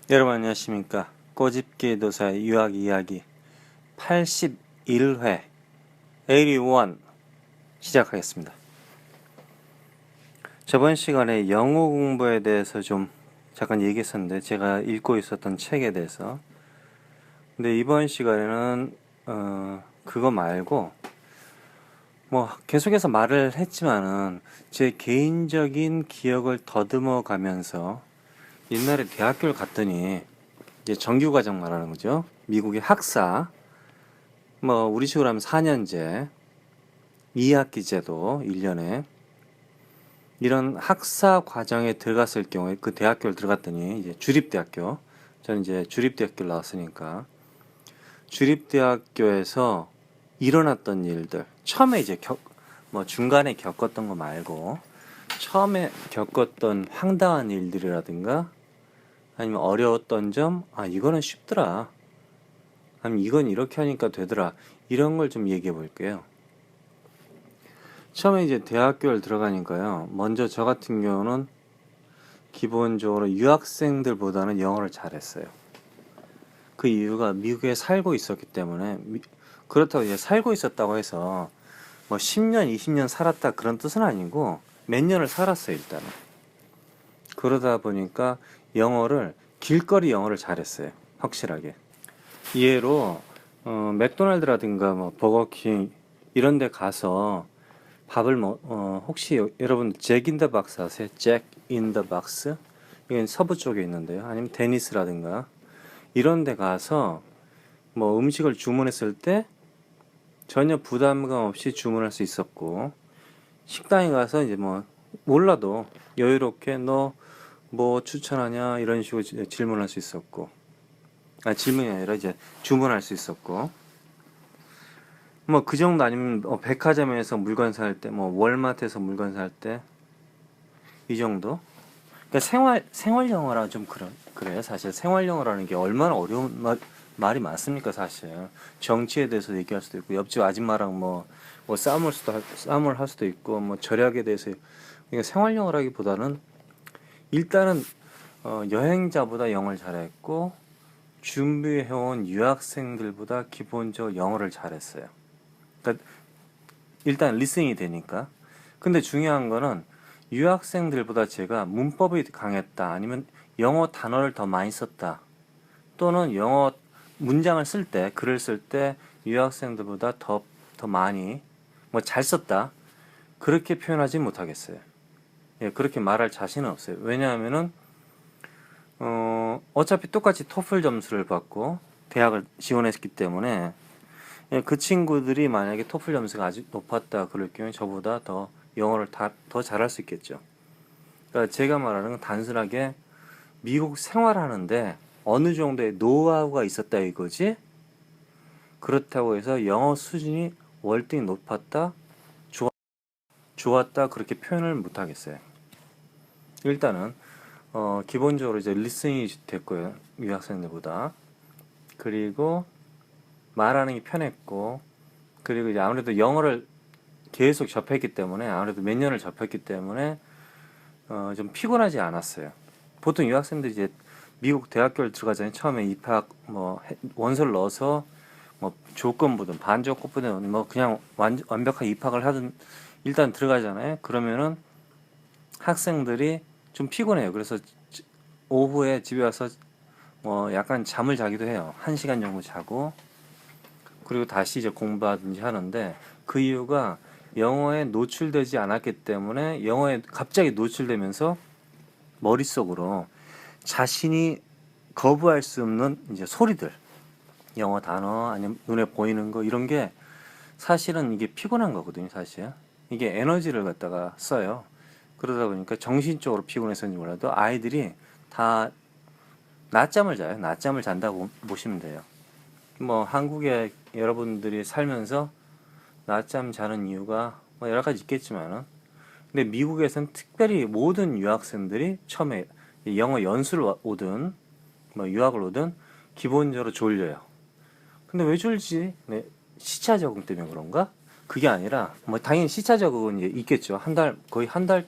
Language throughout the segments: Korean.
여러분 안녕하십니까. 꼬집기 도사의 유학 이야기 81회 81 시작하겠습니다. 저번 시간에 영어 공부에 대해서 좀 잠깐 얘기했었는데 제가 읽고 있었던 책에 대해서. 근데 이번 시간에는 그거 말고 뭐 계속해서 말을 했지만은 제 개인적인 기억을 더듬어 가면서 옛날에 대학교를 갔더니 이제 정규과정 말하는 거죠. 미국의 학사, 뭐 우리 식으로 하면 4년제, 2학기 제도 1년에 이런 학사 과정에 들어갔을 경우에 그 대학교를 들어갔더니 이제 주립대학교, 저는 이제 주립대학교를 나왔으니까 주립대학교에서 일어났던 일들, 처음에 이제 뭐 중간에 겪었던 거 말고 처음에 겪었던 황당한 일들이라든가 아니면 어려웠던 점, 이거는 쉽더라, 아니면 이건 이렇게 하니까 되더라, 이런 걸 좀 얘기해 볼게요. 처음에 이제 대학교를 들어가니까요. 먼저 저 같은 경우는 기본적으로 유학생들보다는 영어를 잘했어요. 그 이유가 미국에 살고 있었기 때문에. 그렇다고 이제 살고 있었다고 해서 뭐 10년, 20년 살았다 그런 뜻은 아니고 몇 년을 살았어요, 일단은. 그러다 보니까 길거리 영어를 잘했어요. 확실하게. 예로 맥도날드라든가 뭐 버거킹 이런 데 가서 밥을 혹시 여러분 잭 인 더 박스 아세요? 잭 인 더 박스? 이건 서부 쪽에 있는데요. 아니면 데니스라든가 이런 데 가서 뭐 음식을 주문했을 때 전혀 부담감 없이 주문할 수 있었고, 식당에 가서 이제 뭐 몰라도 여유롭게 너 뭐 추천하냐 이런 식으로 질문할 수 있었고, 질문이 아니라 이제 주문할 수 있었고, 뭐 그 정도 아니면 백화점에서 물건 살 때, 뭐 월마트에서 물건 살 때 이 정도. 그러니까 생활 영어라 좀 그래요. 사실 생활 영어라는 게 얼마나 어려운 말이 많습니까, 사실. 정치에 대해서 얘기할 수도 있고, 옆집 아줌마랑 뭐 싸움을 할 수도 있고, 뭐 절약에 대해서. 그러니까 생활 영어라기보다는 일단은 여행자보다 영어를 잘했고 준비해온 유학생들보다 기본적으로 영어를 잘했어요. 그러니까 일단 리스닝이 되니까. 근데 중요한 거는 유학생들보다 제가 문법이 강했다, 아니면 영어 단어를 더 많이 썼다, 또는 영어 문장을 쓸 때, 글을 쓸 때 유학생들보다 더 많이 뭐 잘 썼다, 그렇게 표현하지 못하겠어요. 예, 그렇게 말할 자신은 없어요. 왜냐하면은 어차피 똑같이 토플 점수를 받고 대학을 지원했기 때문에, 예, 그 친구들이 만약에 토플 점수가 아주 높았다 그럴 경우에 저보다 더 영어를 더 잘할 수 있겠죠. 그러니까 제가 말하는 건 단순하게 미국 생활하는데 어느 정도의 노하우가 있었다 이거지, 그렇다고 해서 영어 수준이 월등히 높았다, 좋았다 그렇게 표현을 못 하겠어요. 일단은 기본적으로 이제 리스닝이 됐고요, 유학생들보다. 그리고 말하는 게 편했고, 그리고 이제 아무래도 영어를 계속 접했기 때문에, 아무래도 몇 년을 접했기 때문에 좀 피곤하지 않았어요. 보통 유학생들이 이제 미국 대학교를 들어가잖아요. 처음에 입학 뭐 원서를 넣어서 뭐 조건부든 반조건부든 뭐 그냥 완벽하게 입학을 하든 일단 들어가잖아요. 그러면은 학생들이 좀 피곤해요. 그래서 오후에 집에 와서 뭐 약간 잠을 자기도 해요. 1시간 정도 자고 그리고 다시 이제 공부하든지 하는데, 그 이유가 영어에 노출되지 않았기 때문에. 영어에 갑자기 노출되면서 머릿속으로 자신이 거부할 수 없는 이제 소리들, 영어 단어 아니면 눈에 보이는 거, 이런 게 사실은 이게 피곤한 거거든요. 사실 이게 에너지를 갖다가 써요. 그러다 보니까 정신적으로 피곤해서인지 몰라도 아이들이 다 낮잠을 자요. 낮잠을 잔다고 보시면 돼요. 뭐 한국에 여러분들이 살면서 낮잠 자는 이유가 뭐 여러 가지 있겠지만은, 근데 미국에서는 특별히 모든 유학생들이 처음에 영어 연수를 오든 뭐 유학을 오든 기본적으로 졸려요. 근데 왜 졸지? 네, 시차 적응 때문에 그런가? 그게 아니라 뭐 당연히 시차 적응은 이제 있겠죠. 거의 한 달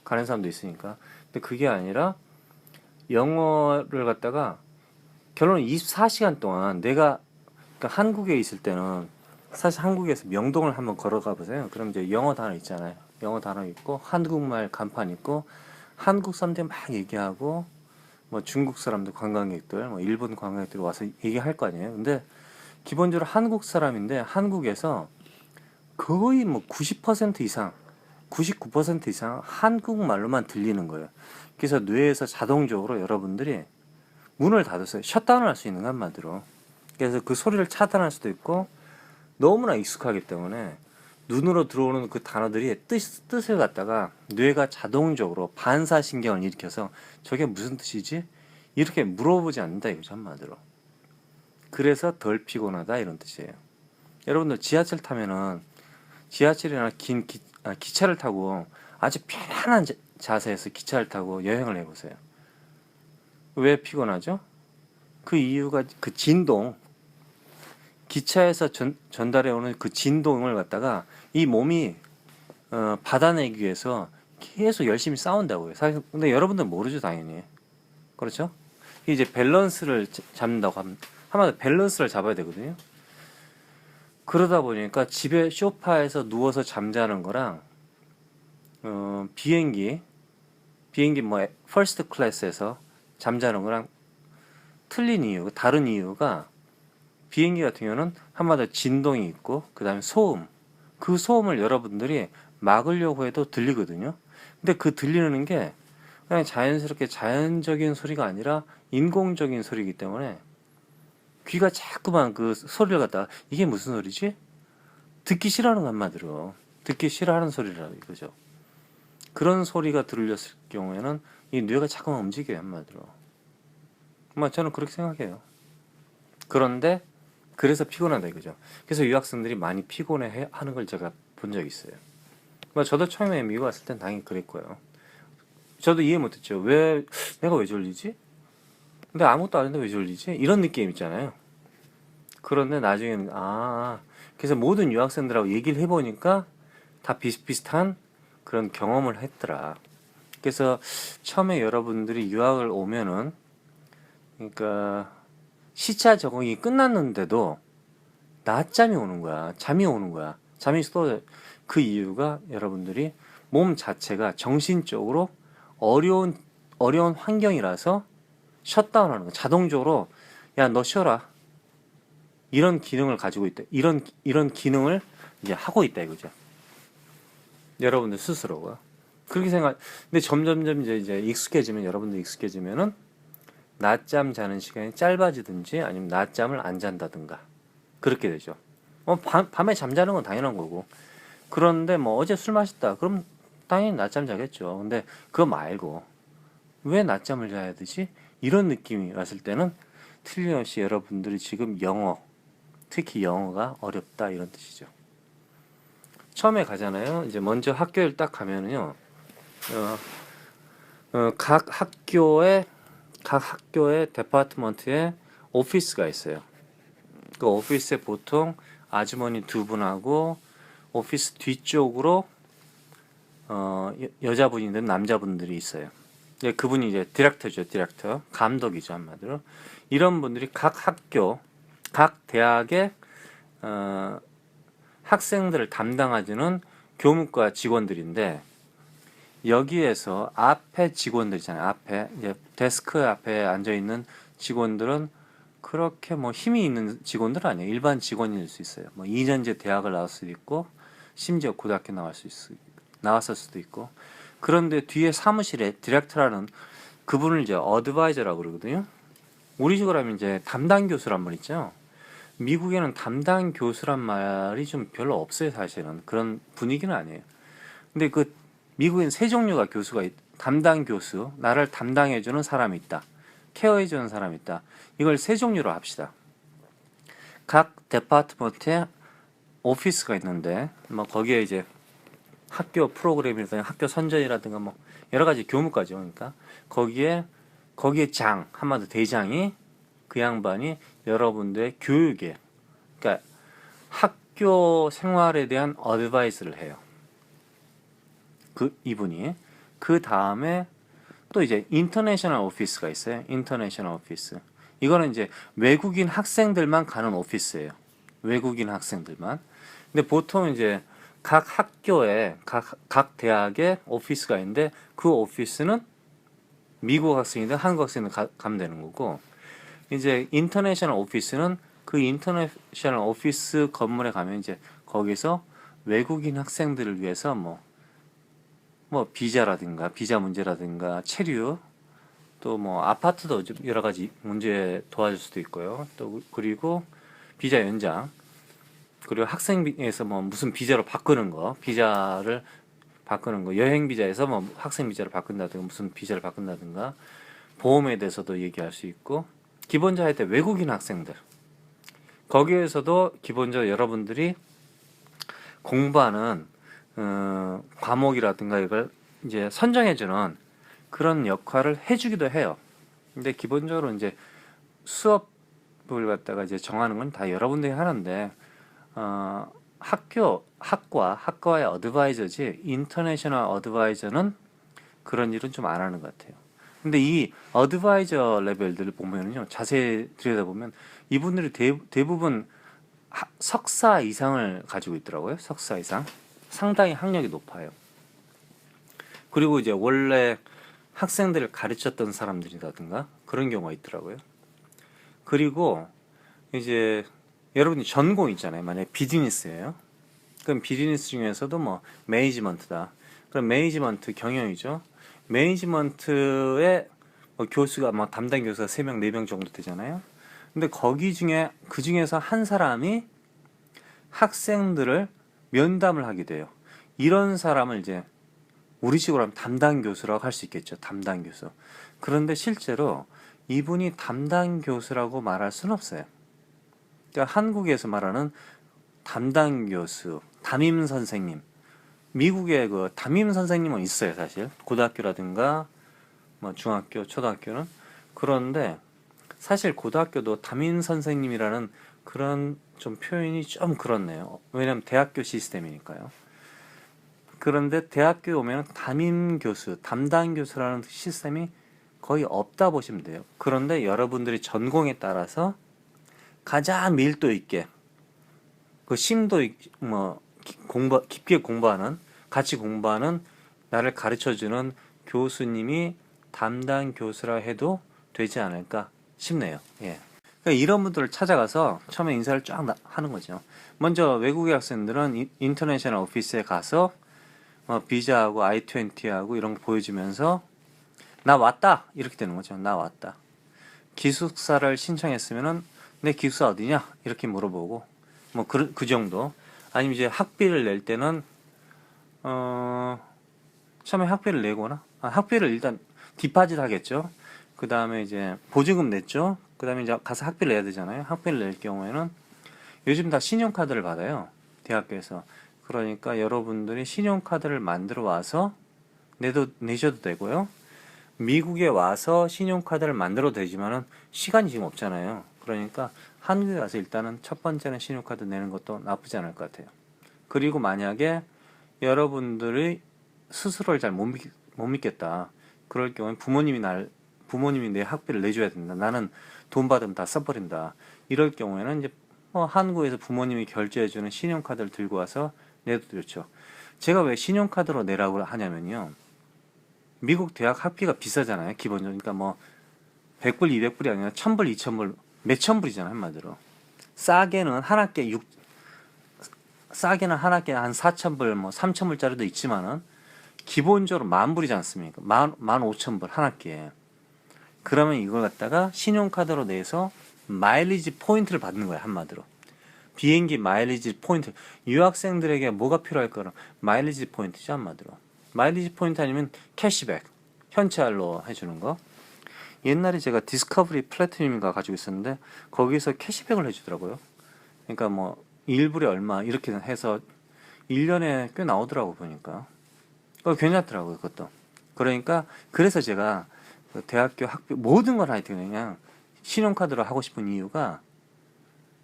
가는 사람도 있으니까. 근데 그게 아니라 영어를 갖다가 결론은 24시간 동안 내가 그러니까 한국에 있을 때는 사실 한국에서 명동을 한번 걸어가 보세요. 그럼 이제 영어 단어 있잖아요. 영어 단어 있고 한국말 간판 있고 한국 사람들 막 얘기하고 뭐 중국 사람들 관광객들 뭐 일본 관광객들 와서 얘기할 거 아니에요. 근데 기본적으로 한국 사람인데 한국에서 거의 뭐 90% 이상 99% 이상 한국말로만 들리는 거예요. 그래서 뇌에서 자동적으로 여러분들이 문을 닫으세요. 셧다운을 할 수 있는 것 한마디로. 그래서 그 소리를 차단할 수도 있고 너무나 익숙하기 때문에 눈으로 들어오는 그 단어들이 뜻을 갖다가 뇌가 자동적으로 반사신경을 일으켜서 저게 무슨 뜻이지? 이렇게 물어보지 않는다 이거죠 한마디로. 그래서 덜 피곤하다 이런 뜻이에요. 여러분들 지하철 타면은 지하철이나 기차를 타고 아주 편안한 자세에서 기차를 타고 여행을 해보세요. 왜 피곤하죠? 그 이유가 그 진동, 기차에서 전달해 오는 그 진동을 갖다가 이 몸이 받아내기 위해서 계속 열심히 싸운다고요. 사실 근데 여러분들 모르죠 당연히. 그렇죠? 이제 밸런스를 잡는다고 하면 한마디로 밸런스를 잡아야 되거든요. 그러다 보니까 집에 소파에서 누워서 잠자는 거랑 비행기 뭐 퍼스트 클래스에서 잠자는 거랑 틀린 이유, 다른 이유가 비행기 같은 경우는 한마디로 진동이 있고 그 다음에 소음, 그 소음을 여러분들이 막으려고 해도 들리거든요. 근데 그 들리는 게 그냥 자연스럽게 자연적인 소리가 아니라 인공적인 소리이기 때문에 귀가 자꾸만 그 소리를 갖다가 이게 무슨 소리지? 듣기 싫어하는 것 한마디로 듣기 싫어하는 소리라 이거죠. 그런 소리가 들렸을 경우에는 이 뇌가 자꾸만 움직여요 한마디로. 저는 그렇게 생각해요. 그런데 그래서 피곤하다 이거죠. 그래서 유학생들이 많이 피곤해 하는 걸 제가 본 적이 있어요. 저도 처음에 미국 왔을 땐 당연히 그랬고요. 저도 이해 못했죠. 내가 왜 졸리지? 근데 아무것도 안 했는데 왜 졸리지? 이런 느낌 있잖아요. 그런데 나중에는 그래서 모든 유학생들하고 얘기를 해보니까 다 비슷비슷한 그런 경험을 했더라. 그래서 처음에 여러분들이 유학을 오면은 그러니까 시차 적응이 끝났는데도 낮잠이 오는 거야. 잠이 오는 거야. 잠이 쏟아져. 그 이유가 여러분들이 몸 자체가 정신적으로 어려운 환경이라서 셧다운하는 거. 자동적으로 야 너 쉬어라. 이런 기능을 가지고 있다. 이런 기능을 이제 하고 있다 이거죠. 여러분들 스스로가 그렇게 생각. 근데 점점점 이제 익숙해지면 여러분들 익숙해지면은 낮잠 자는 시간이 짧아지든지 아니면 낮잠을 안 잔다든가 그렇게 되죠. 밤에 잠자는 건 당연한 거고. 그런데 뭐 어제 술 마셨다. 그럼 당연히 낮잠 자겠죠. 근데 그거 말고 왜 낮잠을 자야 되지? 이런 느낌이 왔을 때는 틀림없이 여러분들이 지금 특히 영어가 어렵다 이런 뜻이죠. 처음에 가잖아요. 이제 먼저 학교를 딱 가면은요. 각 학교의 데파트먼트에 오피스가 있어요. 그 오피스에 보통 아주머니 두 분하고 오피스 뒤쪽으로 여자분이든 남자분들이 있어요. 그분이 이제 디렉터죠. 디렉터. 감독이죠. 한마디로. 이런 분들이 각 대학의 학생들을 담당하는 교무과 직원들인데 여기에서 앞에 직원들 있잖아요. 앞에 이제 데스크 앞에 앉아 있는 직원들은 그렇게 뭐 힘이 있는 직원들 아니에요. 일반 직원일 수 있어요. 뭐 2년제 대학을 나왔을 수도 있고 심지어 고등학교 나왔을 수도 있고. 그런데 뒤에 사무실에 디렉터라는 그분을 이제 어드바이저라고 그러거든요. 우리 식으로 하면 이제 담당 교수란 말 있죠. 미국에는 담당 교수란 말이 좀 별로 없어요. 사실은 그런 분위기는 아니에요. 근데 그 미국엔 세 종류가 담당 교수, 나를 담당해주는 사람이 있다. 케어해주는 사람이 있다. 이걸 세 종류로 합시다. 각 데파트먼트에 오피스가 있는데 뭐 거기에 이제 학교 프로그램이라든가 학교 선전이라든가 뭐 여러 가지 교무과죠. 그러니까 거기에 한마디로 대장이 그 양반이 여러분들의 교육에 그러니까 학교 생활에 대한 어드바이스를 해요. 이분이 그 다음에 또 이제 인터내셔널 오피스가 있어요. 인터내셔널 오피스. 이거는 이제 외국인 학생들만 가는 오피스예요. 외국인 학생들만. 근데 보통 이제 각 학교에 각 대학에 오피스가 있는데 그 오피스는 미국 학생이든 한국 학생이든 가면 되는 거고, 이제 인터내셔널 오피스는 그 인터내셔널 오피스 건물에 가면 이제 거기서 외국인 학생들을 위해서 뭐 비자라든가 비자 문제라든가 체류, 또 뭐 아파트도 여러 가지 문제 도와줄 수도 있고요. 또 그리고 비자 연장, 그리고 학생에서 뭐 무슨 비자로 바꾸는 거, 비자를 바꾸는 거, 여행 비자에서 뭐 학생 비자를 바꾼다든가 무슨 비자를 바꾼다든가, 보험에 대해서도 얘기할 수 있고, 기본적으로 할 때 외국인 학생들, 거기에서도 기본적으로 여러분들이 공부하는 과목이라든가 이걸 이제 선정해주는 그런 역할을 해주기도 해요. 근데 기본적으로 이제 수업을 갖다가 이제 정하는 건 다 여러분들이 하는데, 학과의 어드바이저지 인터내셔널 어드바이저는 그런 일은 좀 안 하는 것 같아요. 근데 이 어드바이저 레벨들을 보면요, 자세히 들여다보면 이분들이 대부분 석사 이상을 가지고 있더라고요. 석사 이상. 상당히 학력이 높아요. 그리고 이제 원래 학생들을 가르쳤던 사람들이라든가 그런 경우가 있더라고요. 그리고 이제 여러분이 전공 있잖아요. 만약에 비즈니스예요. 그럼 비즈니스 중에서도 뭐 매니지먼트다. 그럼 매니지먼트 경영이죠. 매니지먼트의 뭐 교수가 뭐 담당 교수가 3명, 4명 정도 되잖아요. 근데 그 중에서 한 사람이 학생들을 면담을 하게 돼요. 이런 사람을 이제 우리식으로 하면 담당 교수라고 할 수 있겠죠. 담당 교수. 그런데 실제로 이분이 담당 교수라고 말할 수는 없어요. 그러니까 한국에서 말하는 담당 교수, 담임 선생님, 미국의 그 담임 선생님은 있어요. 사실 고등학교라든가 뭐 중학교, 초등학교는. 그런데 사실 고등학교도 담임 선생님이라는 그런 좀 표현이 좀 그렇네요. 왜냐하면 대학교 시스템이니까요. 그런데 대학교에 오면 담임 교수, 담당 교수라는 시스템이 거의 없다 보시면 돼요. 그런데 여러분들이 전공에 따라서 가장 밀도 있게, 그 심도 깊게 공부하는, 같이 공부하는, 나를 가르쳐주는 교수님이 담당 수라 해도 되지 않을까 싶네요. 예. 그러니까 이런 분들을 찾아가서 처음에 인사를 쫙 하는 거죠. 먼저 외국의 학생들은 인터내셔널 오피스에 가서 비자하고 I-20하고 이런 거 보여주면서 나 왔다 이렇게 되는 거죠. 나 왔다. 기숙사를 신청했으면은 내 기숙사 어디냐 이렇게 물어보고 뭐 그 정도. 아니면 이제 학비를 낼 때는 처음에 학비를 내거나 학비를 일단 디파짓 하겠죠. 그 다음에 이제 보증금 냈죠. 그 다음에 이제 가서 학비를 내야 되잖아요. 학비를 낼 경우에는 요즘 다 신용카드를 받아요. 대학교에서. 그러니까 여러분들이 신용카드를 만들어 와서 내셔도 되고요. 미국에 와서 신용카드를 만들어도 되지만은 시간이 지금 없잖아요. 그러니까 한국에 가서 일단은 첫 번째는 신용카드 내는 것도 나쁘지 않을 것 같아요. 그리고 만약에 여러분들이 스스로를 잘 못 믿겠다. 그럴 경우에 부모님이 내 학비를 내줘야 된다. 나는 돈 받으면 다 써버린다. 이럴 경우에는 이제 한국에서 부모님이 결제해주는 신용카드를 들고 와서 내도 좋죠. 제가 왜 신용카드로 내라고 하냐면요. 미국 대학 학비가 비싸잖아요. 기본적으로. 그러니까 뭐 100불, 200불이 아니라 1000불, 2000불, 몇천 불이잖아요. 한마디로. 싸게는 한 학기에 한 4000불, 뭐 3000불짜리도 있지만은 기본적으로 10,000불이지 않습니까? 15,000불 한 학기에. 그러면 이걸 갖다가 신용카드로 내서 마일리지 포인트를 받는 거야. 한마디로. 비행기 마일리지 포인트. 유학생들에게 뭐가 필요할 거라? 마일리지 포인트죠. 한마디로. 마일리지 포인트 아니면 캐시백. 현찰로 해주는 거. 옛날에 제가 디스커버리 플래티늄인가 가지고 있었는데 거기서 캐시백을 해주더라고요. 그러니까 뭐 1불에 얼마 이렇게 해서 1년에 꽤 나오더라고 보니까. 괜찮더라고요. 그것도. 그러니까 그래서 제가 그 대학교 학비 모든 걸 하여튼 그냥 신용카드로 하고 싶은 이유가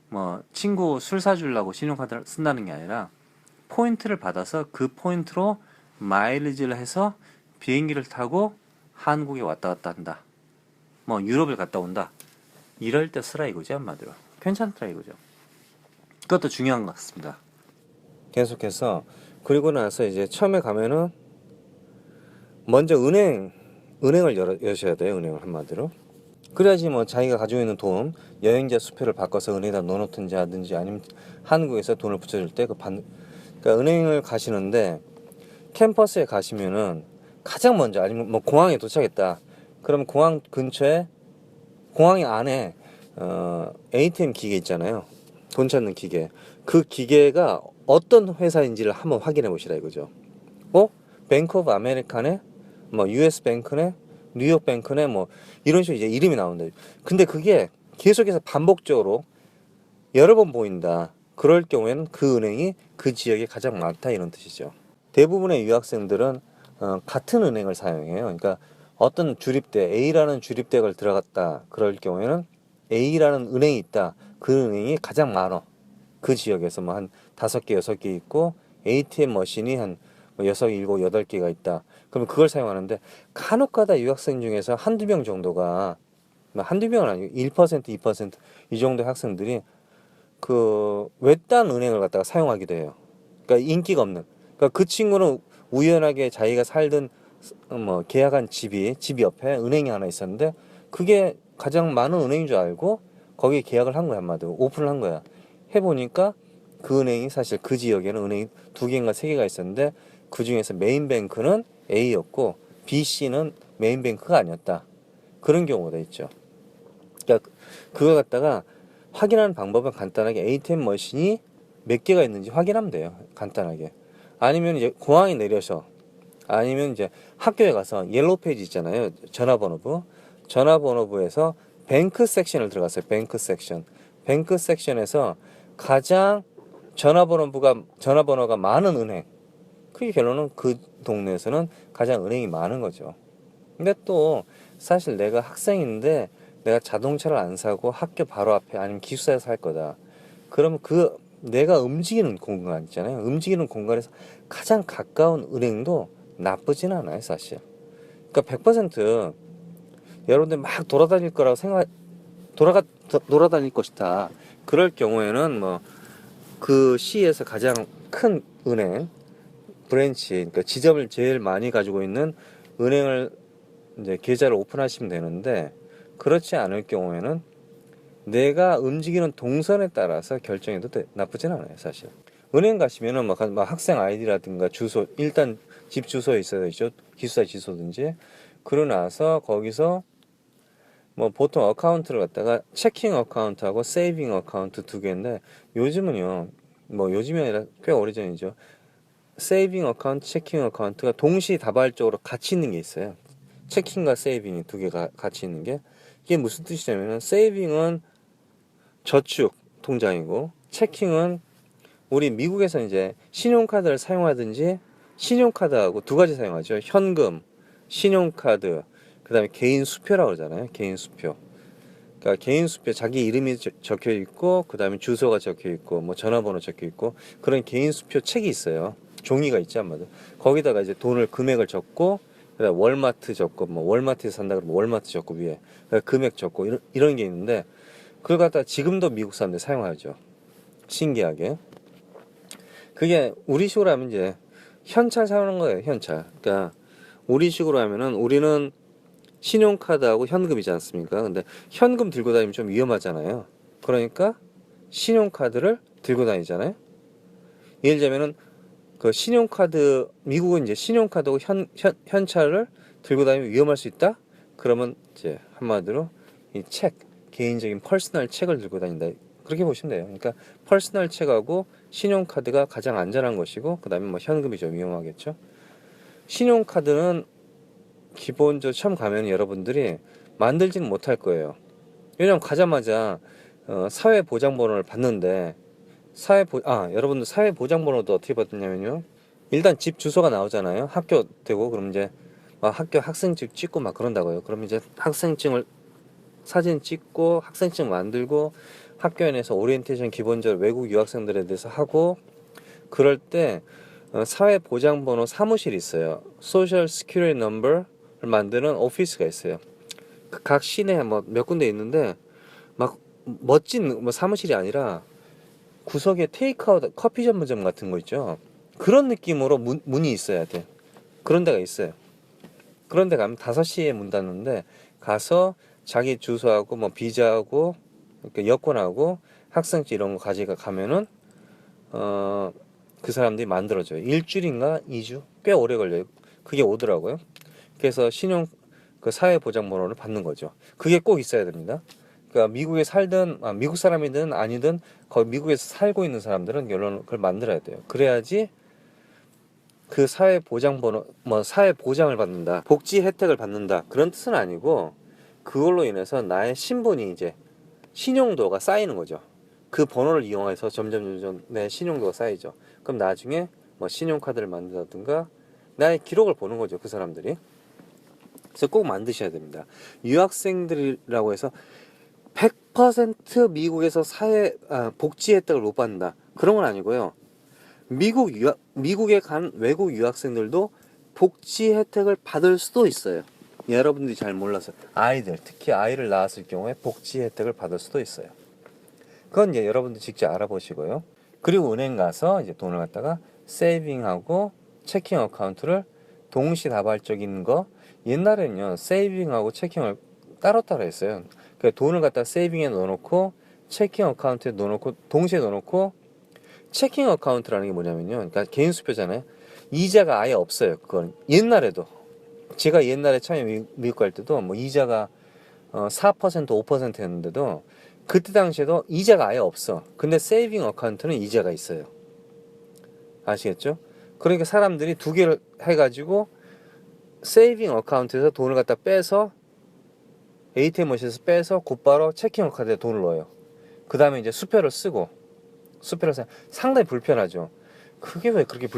뭐 친구 술 사주려고 신용카드를 쓴다는 게 아니라 포인트를 받아서 그 포인트로 마일리지를 해서 비행기를 타고 한국에 왔다 갔다 한다. 뭐 유럽을 갔다 온다. 이럴 때 쓰라 이거지 한마디로. 괜찮더라 이거죠. 그것도 중요한 것 같습니다. 계속해서 그리고 나서 이제 처음에 가면은 먼저 은행을 여셔야 돼요. 은행을 한마디로. 그래야지 뭐 자기가 가지고 있는 돈, 여행자 수표를 바꿔서 은행에다 넣어놓든지 하든지 아니면 한국에서 돈을 붙여줄 때 그러니까 은행을 가시는데 캠퍼스에 가시면은 가장 먼저 아니면 뭐 공항에 도착했다. 그럼 공항 근처에 공항 안에 ATM 기계 있잖아요. 돈 찾는 기계. 그 기계가 어떤 회사인지를 한번 확인해 보시라 이거죠. 뱅크 오브 아메리카네, 뭐 US 뱅크네, 뉴욕 뱅크네, 뭐 이런 식으로 이제 이름이 나온다. 근데 그게 계속해서 반복적으로 여러 번 보인다. 그럴 경우에는 그 은행이 그 지역에 가장 많다 이런 뜻이죠. 대부분의 유학생들은 같은 은행을 사용해요. 그러니까 어떤 주립대 A라는 주립대를 들어갔다. 그럴 경우에는 A라는 은행이 있다. 그 은행이 가장 많아. 그 지역에서 뭐 한 5개, 6개 있고 ATM 머신이 한 6, 7, 8개가 있다. 그러면 그걸 사용하는데 간혹가다 유학생 중에서 한두 명 정도가 한두 명은 아니고 1%, 2%이 정도 학생들이 그 외딴 은행을 갖다가 사용하기도 해요. 그러니까 인기가 없는. 그러니까 그 친구는 우연하게 자기가 살던 뭐 계약한 집이 옆에 은행이 하나 있었는데 그게 가장 많은 은행인 줄 알고 거기에 계약을 한 거야. 한마디로 오픈을 한 거야. 해보니까 그 은행이 사실 그 지역에는 은행이 2개인가 3개가 있었는데 그 중에서 메인뱅크는 A였고 BC는 메인뱅크가 아니었다. 그런 경우가 있죠. 그러니까 그걸 갖다가 확인하는 방법은 간단하게 ATM 머신이 몇 개가 있는지 확인하면 돼요. 간단하게. 아니면 이제 공항에 내려서 아니면 이제 학교에 가서 옐로우 페이지 있잖아요. 전화번호부에서 뱅크 섹션을 들어갔어요. 뱅크 섹션. 뱅크 섹션에서 가장 전화번호가 많은 은행. 그게 결론은 그 동네에서는 가장 은행이 많은 거죠. 근데 또 사실 내가 학생인데 내가 자동차를 안 사고 학교 바로 앞에 아니면 기숙사에서 살 거다. 그러면 그 내가 움직이는 공간 있잖아요. 움직이는 공간에서 가장 가까운 은행도 나쁘진 않아요, 사실. 그러니까 100% 여러분들 막 돌아다닐 거라고 돌아다닐 것이다. 그럴 경우에는 뭐 그 시에서 가장 큰 은행, 브랜치, 그러니까 지점을 제일 많이 가지고 있는 은행을 이제 계좌를 오픈하시면 되는데 그렇지 않을 경우에는 내가 움직이는 동선에 따라서 결정해도 나쁘진 않아요, 사실. 은행 가시면은 막 학생 아이디라든가 주소, 일단 집 주소에 있어야 되죠. 기숙사 주소든지. 그러고 나서 거기서 뭐 보통 어카운트를 갖다가 체킹 어카운트하고 세이빙 어카운트 2개인데 요즘은요, 뭐 요즘이 아니라 꽤 오래전이죠. 세이빙 어카운트, 체킹 어카운트가 동시다발적으로 같이 있는 게 있어요. 체킹과 세이빙이 2개가 같이 있는 게 이게 무슨 뜻이냐면은 세이빙은 저축 통장이고 체킹은 우리 미국에서 이제 신용카드를 사용하든지 신용카드하고 2가지 사용하죠. 현금, 신용카드, 그 다음에 개인 수표라고 그러잖아요. 개인 수표. 그러니까 개인 수표 자기 이름이 적혀 있고 그 다음에 주소가 적혀 있고 뭐 전화번호 적혀 있고 그런 개인 수표 책이 있어요. 종이가 있지 아마도. 거기다가 이제 돈을 금액을 적고 그다음 월마트 적고 뭐 월마트에서 산다 그러면 월마트 적고 위에 금액 적고 이런 게 있는데 그걸 갖다 지금도 미국 사람들 사용하죠. 신기하게. 그게 우리식으로 하면 이제 현찰 사용하는 거예요. 현찰. 그러니까 우리식으로 하면은 우리는 신용카드하고 현금이지 않습니까? 근데 현금 들고 다니면 좀 위험하잖아요. 그러니까 신용카드를 들고 다니잖아요. 예를 들자면은 그 신용카드 미국은 이제 신용카드하고 현찰을 들고 다니면 위험할 수 있다. 그러면 이제 한마디로 이 개인적인 퍼스널 책을 들고 다닌다. 그렇게 보시면 돼요. 그러니까 퍼스널 책하고 신용카드가 가장 안전한 것이고 그다음에 뭐 현금이 좀 위험하겠죠. 신용카드는 기본적으로 처음 가면 여러분들이 만들지는 못할 거예요. 왜냐면 가자마자 사회보장번호를 받는데 여러분들 사회보장번호도 어떻게 받느냐면요. 일단 집 주소가 나오잖아요. 학교 되고 그럼 이제 막 학교 학생증 찍고 막 그런다고요. 그럼 이제 학생증을 사진 찍고 학생증 만들고 학교에 내서 오리엔테이션 기본적으로 외국 유학생들에 대해서 하고 그럴 때 사회보장번호 사무실이 있어요. 소셜 시큐리티 넘버를 만드는 오피스가 있어요. 각 시내에 뭐 몇 군데 있는데 멋진 뭐 사무실이 아니라 구석에 테이크아웃 커피 전문점 같은 거 있죠. 그런 느낌으로 문이 있어야 돼. 그런 데가 있어요. 그런 데 가면 5시에 문 닫는데 가서 자기 주소하고 뭐 비자하고 그러니까 여권하고 학생증 이런 거 가지고 가면은 그 사람들이 만들어줘요. 일주일인가 2주 꽤 오래 걸려요. 그게 오더라고요. 그래서 신용 그 사회보장번호를 받는 거죠. 그게 꼭 있어야 됩니다. 그러니까 미국에 살든 미국 사람이든 아니든 거기 미국에서 살고 있는 사람들은 결론 그걸 만들어야 돼요. 그래야지 그 사회보장번호 뭐 사회보장을 받는다, 복지 혜택을 받는다 그런 뜻은 아니고 그걸로 인해서 나의 신분이 이제 신용도가 쌓이는 거죠. 그 번호를 이용해서 점점 내 신용도가 쌓이죠. 그럼 나중에 뭐 신용카드를 만든다든가 나의 기록을 보는 거죠. 그 사람들이. 그래서 꼭 만드셔야 됩니다. 유학생들이라고 해서 100% 미국에서 복지 혜택을 못 받는다. 그런 건 아니고요. 미국에 간 외국 유학생들도 복지 혜택을 받을 수도 있어요. 여러분들이 잘 몰라서 특히 아이를 낳았을 경우에 복지 혜택을 받을 수도 있어요. 그건 이제 여러분들 직접 알아보시고요. 그리고 은행 가서 이제 돈을 갖다가 세이빙하고 체킹 어카운트를 동시다발적인 거. 옛날에는요 세이빙하고 체킹을 따로따로 했어요. 그러니까 돈을 갖다 세이빙에 넣어놓고 체킹 어카운트에 넣어놓고 동시에 넣어놓고 체킹 어카운트라는 게 뭐냐면요. 그러니까 개인 수표잖아요. 이자가 아예 없어요. 그건 옛날에도 제가 옛날에 처음에 미국 갈 때도 뭐 이자가 4% 5%였는데도 그때 당시에도 이자가 아예 없어. 근데 세이빙 어카운트는 이자가 있어요. 아시겠죠? 그러니까 사람들이 두 개를 해가지고 세이빙 어카운트에서 돈을 갖다 빼서 ATM 머신에서 빼서 곧바로 체킹 어카운트에 돈을 넣어요. 그 다음에 이제 수표를 쓰고 수표를 상당히 불편하죠. 그게 왜 그렇게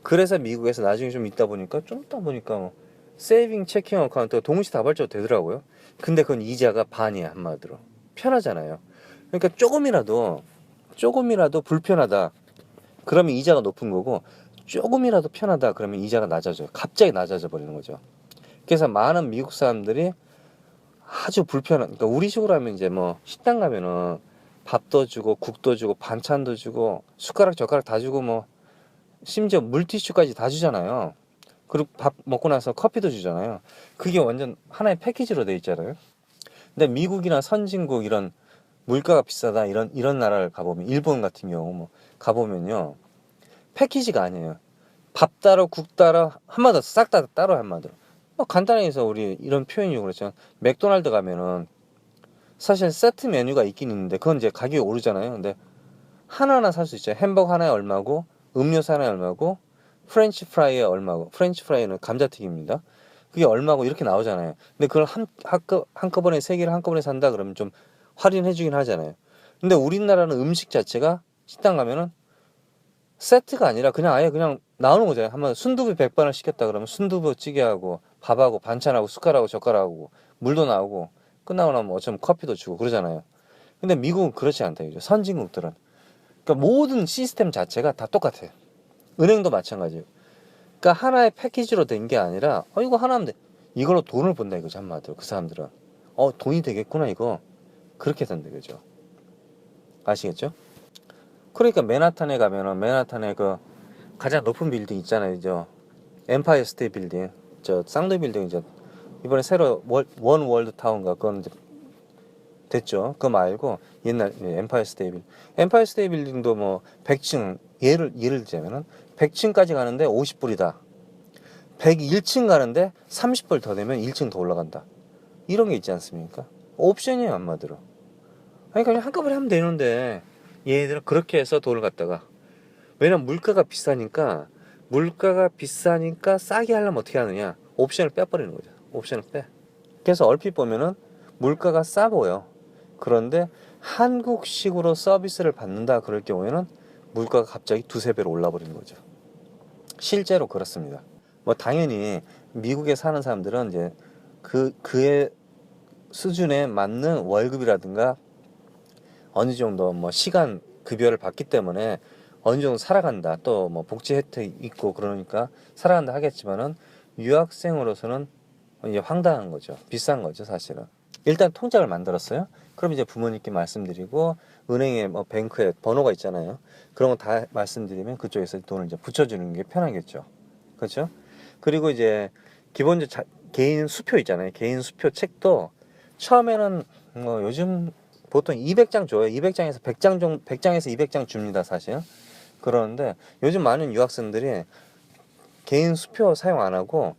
그래서 미국에서 나중에 좀 있다 보니까 뭐 세이빙 체킹 어카운트가 동시다발적으로 되더라고요. 근데 그건 이자가 반이야. 한마디로 편하잖아요. 그러니까 조금이라도 불편하다 그러면 이자가 높은 거고, 조금이라도 편하다 그러면 이자가 낮아져요. 갑자기 낮아져 버리는 거죠. 그래서 많은 미국 사람들이 아주 그러니까 우리 식으로 하면 이제 뭐 식당 가면은 밥도 주고 국도 주고 반찬도 주고 숟가락 젓가락 다 주고 뭐 심지어 물티슈까지 다 주잖아요. 그리고 밥 먹고 나서 커피도 주잖아요. 그게 완전 하나의 패키지로 돼 있잖아요. 근데 미국이나 선진국 이런 물가가 비싸다 이런 나라를 가보면 일본 같은 경우 뭐 가보면요 패키지가 아니에요. 밥 따로 국 따로 한마디로 싹 다 따로 한마디로. 뭐 간단히 해서 우리 이런 표현이 그렇죠. 맥도날드 가면은 사실 세트 메뉴가 있긴 있는데 그건 이제 가격이 오르잖아요. 근데 하나하나 살 수 있죠. 햄버거 하나에 얼마고 음료수 하나에 얼마고 프렌치 프라이에 얼마고. 프렌치 프라이는 감자튀김입니다. 그게 얼마고 이렇게 나오잖아요. 근데 그걸 한꺼번에 세 개를 한꺼번에 산다 그러면 좀 할인해 주긴 하잖아요. 근데 우리나라는 음식 자체가 식당 가면은 세트가 아니라 그냥 아예 그냥 나오는 거잖아요. 한번 순두부 100반을 시켰다 그러면 순두부 찌개하고 밥하고 반찬하고 숟가락하고 젓가락하고 물도 나오고 끝나고 나면 어쩌면 커피도 주고 그러잖아요. 근데 미국은 그렇지 않다 이죠. 선진국들은. 그러니까 모든 시스템 자체가 다 똑같아요. 은행도 마찬가지예요. 그러니까 하나의 패키지로 된 게 아니라 이거 하나면 돼. 이걸로 돈을 번다 이거죠. 한마디로 그 사람들은. 돈이 되겠구나 이거. 그렇게 된다 그죠. 아시겠죠? 그러니까 맨하탄에 가면은 맨하탄에 그 가장 높은 빌딩 있잖아요. 엠파이어 스테이트 빌딩. 쌍둥이 빌딩 이번에 새로 원 월드 타운가 그건 이제 됐죠. 그거 말고 옛날 엠파이어 스테이트 빌딩. 엠파이어 스테이트 빌딩도 뭐 100층 예를 들자면은 100층까지 가는데 50불이다. 101층 가는데 30불 더 내면 1층 더 올라간다. 이런 게 있지 않습니까? 옵션이에요, 한마디로. 그러니까 그냥 한꺼번에 하면 되는데 얘네들은 그렇게 해서 돈을 갖다가 왜냐면 물가가 비싸니까 싸게 하려면 어떻게 하느냐? 옵션을 빼버리는 거죠. 옵션을 빼. 그래서 얼핏 보면은 물가가 싸 보여. 그런데 한국식으로 서비스를 받는다 그럴 경우에는 물가가 갑자기 두세 배로 올라버리는 거죠. 실제로 그렇습니다. 뭐 당연히 미국에 사는 사람들은 이제 그의 수준에 맞는 월급이라든가 어느 정도 뭐 시간 급여를 받기 때문에 어느 정도 살아간다. 또 뭐 복지 혜택 있고 그러니까 살아간다 하겠지만은 유학생으로서는 이제 황당한 거죠. 비싼 거죠, 사실은. 일단 통장을 만들었어요. 그럼 이제 부모님께 말씀드리고 은행에 뭐 뱅크에 번호가 있잖아요. 그런 거 다 말씀드리면 그쪽에서 돈을 이제 붙여주는 게 편하겠죠. 그렇죠? 그리고 이제 기본적으로 개인 수표 있잖아요. 개인 수표 책도 처음에는 뭐 요즘 보통 200장 줘요. 200장에서 100장 정도, 100장에서 200장 줍니다, 사실. 그러는데 요즘 많은 유학생들이 개인 수표 사용 안 하고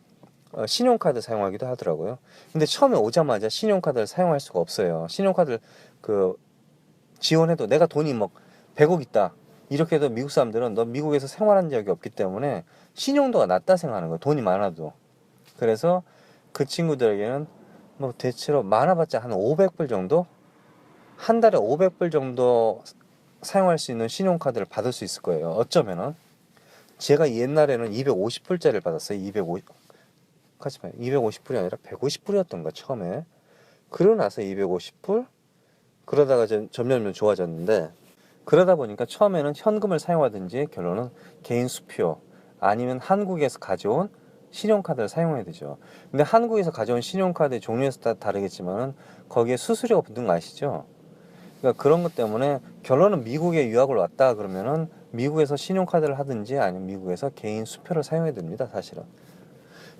신용카드 사용하기도 하더라고요. 근데 처음에 오자마자 신용카드를 사용할 수가 없어요. 신용카드를 그 지원해도 내가 돈이 뭐 100억 있다. 이렇게 해도 미국 사람들은 너 미국에서 생활한 적이 없기 때문에 신용도가 낮다 생각하는 거예요. 돈이 많아도. 그래서 그 친구들에게는 뭐 대체로 많아봤자 한 500불 정도? 한 달에 500불 정도 사용할 수 있는 신용카드를 받을 수 있을 거예요. 어쩌면은. 제가 옛날에는 250불짜리를 받았어요. 250불이 아니라 150불이었던가 처음에. 그러고 나서 250불? 그러다가 점점 좋아졌는데, 그러다 보니까 처음에는 현금을 사용하든지 결론은 개인 수표 아니면 한국에서 가져온 신용카드를 사용해야 되죠. 근데 한국에서 가져온 신용카드의 종류에 따라 다르겠지만은 거기에 수수료가 붙는 거 아시죠? 그러니까 그런 것 때문에 결론은 미국에 유학을 왔다 그러면은 미국에서 신용카드를 하든지 아니면 미국에서 개인 수표를 사용해야 됩니다, 사실은.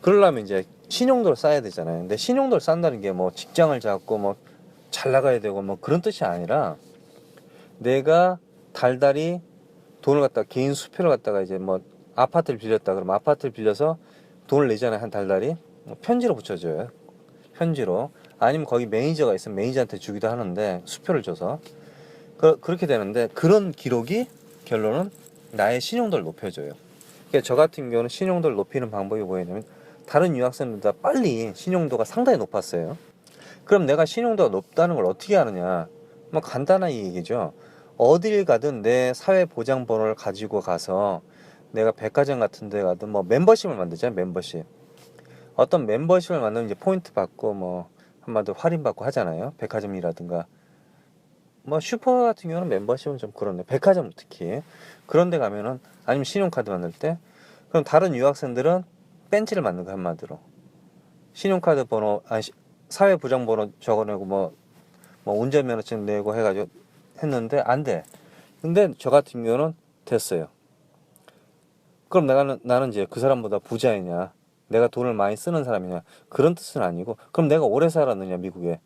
그러려면 이제 신용도를 쌓아야 되잖아요. 근데 신용도를 쌓는다는 게 뭐 직장을 잡고 뭐 잘 나가야 되고 뭐 그런 뜻이 아니라 내가 달달이 돈을 갖다가 개인 수표를 갖다가 이제 뭐 아파트를 빌렸다 그러면 아파트를 빌려서 돈을 내잖아요. 한 달달이 편지로 붙여줘요. 편지로. 아니면 거기 매니저가 있으면 매니저한테 주기도 하는데 수표를 줘서 그렇게 되는데, 그런 기록이 결론은 나의 신용도를 높여줘요. 그러니까 저 같은 경우는 신용도를 높이는 방법이 뭐였냐면 다른 유학생들보다 빨리 신용도가 상당히 높았어요. 그럼 내가 신용도가 높다는 걸 어떻게 아느냐? 뭐 간단한 얘기죠. 어딜 가든 내 사회보장번호를 가지고 가서 내가 백화점 같은 데 가든 뭐 멤버십을 만들잖아요. 멤버십. 어떤 멤버십을 만들면 이제 포인트 받고 뭐 한마디로 할인 받고 하잖아요. 백화점이라든가 뭐 슈퍼 같은 경우는 멤버십은 좀 그렇네. 백화점 특히 그런 데 가면은, 아니면 신용카드 만들 때, 그럼 다른 유학생들은 벤치를 만든 거 한마디로 신용카드 번호 아니 사회보장번호 적어내고 뭐 운전면허증 내고 해가지고 했는데 안 돼. 근데 저 같은 경우는 됐어요. 그럼 나는 이제 그 사람보다 부자이냐, 내가 돈을 많이 쓰는 사람이냐, 그런 뜻은 아니고, 그럼 내가 오래 살았느냐 미국에,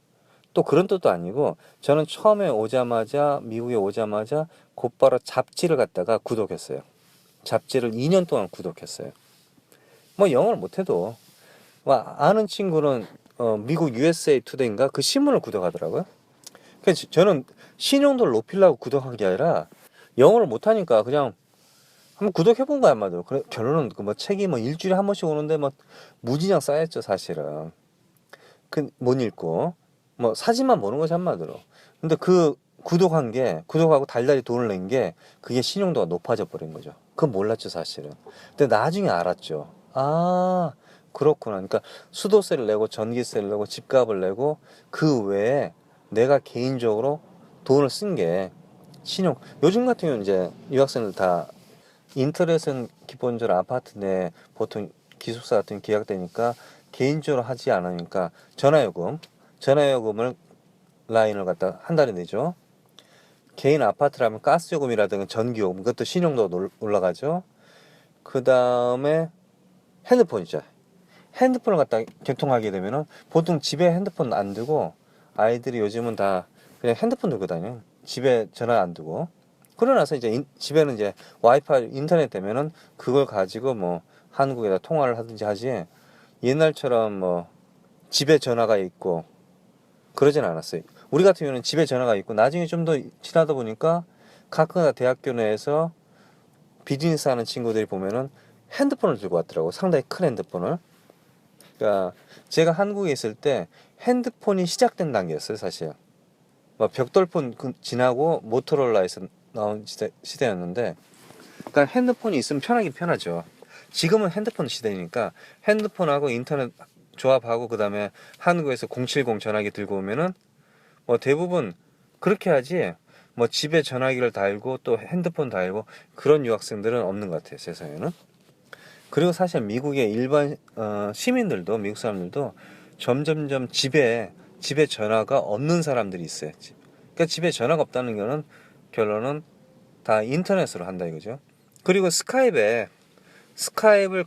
또 그런 뜻도 아니고, 저는 처음에 오자마자 미국에 오자마자 곧바로 잡지를 갖다가 구독했어요. 잡지를 2년 동안 구독했어요. 뭐 영어를 못해도 뭐 아는 친구는 미국 USA 투데이인가 그 신문을 구독하더라고요. 그래서 저는 신용도를 높이려고 구독한 게 아니라 영어를 못하니까 그냥 한번 구독해본 거야, 한마디로. 그래, 결론은 그 뭐 책이 뭐 일주일에 한 번씩 오는데 뭐 무진장 쌓였죠, 사실은. 그 못 읽고 뭐 사진만 보는 거지, 한마디로. 근데 그 구독하고 달달이 돈을 낸 게 그게 신용도가 높아져 버린 거죠. 그건 몰랐죠, 사실은. 근데 나중에 알았죠. 아, 그렇구나. 그러니까 수도세를 내고 전기세를 내고 집값을 내고 그 외에 내가 개인적으로 돈을 쓴 게 요즘 같은 경우는 이제 유학생들 다 인터넷은 기본적으로 아파트 내 보통 기숙사 같은 계약되니까 개인적으로 하지 않으니까 전화요금을 라인을 갖다 한 달에 내죠. 개인 아파트라면 가스요금이라든가 전기요금, 그것도 신용도가 올라가죠. 그 다음에 핸드폰이죠. 핸드폰을 갖다 개통하게 되면은 보통 집에 핸드폰 안 두고, 아이들이 요즘은 다 그냥 핸드폰 들고 다녀요. 집에 전화 안 두고. 그러고 나서 이제 집에는 이제 와이파이 인터넷 되면은 그걸 가지고 뭐 한국에다 통화를 하든지 하지, 옛날처럼 뭐 집에 전화가 있고 그러진 않았어요. 우리 같은 경우는 집에 전화가 있고, 나중에 좀 더 지나다 보니까 가끔가다 대학교 내에서 비즈니스 하는 친구들이 보면은 핸드폰을 들고 왔더라고. 상당히 큰 핸드폰을. 그러니까 제가 한국에 있을 때 핸드폰이 시작된 단계였어요, 사실. 뭐 벽돌폰 지나고 모토로라에서 나온 시대였는데, 그러니까 핸드폰이 있으면 편하긴 편하죠. 지금은 핸드폰 시대니까 핸드폰하고 인터넷 조합하고 그다음에 한국에서 070 전화기 들고 오면은 뭐 대부분 그렇게 하지, 뭐 집에 전화기를 달고 또 핸드폰 달고 그런 유학생들은 없는 것 같아요, 세상에는. 그리고 사실 미국의 일반 시민들도, 미국 사람들도 점점점 집에 집에 전화가 없는 사람들이 있어요. 그러니까 집에 전화가 없다는 거는 결론은 다 인터넷으로 한다 이거죠. 그리고 스카이프를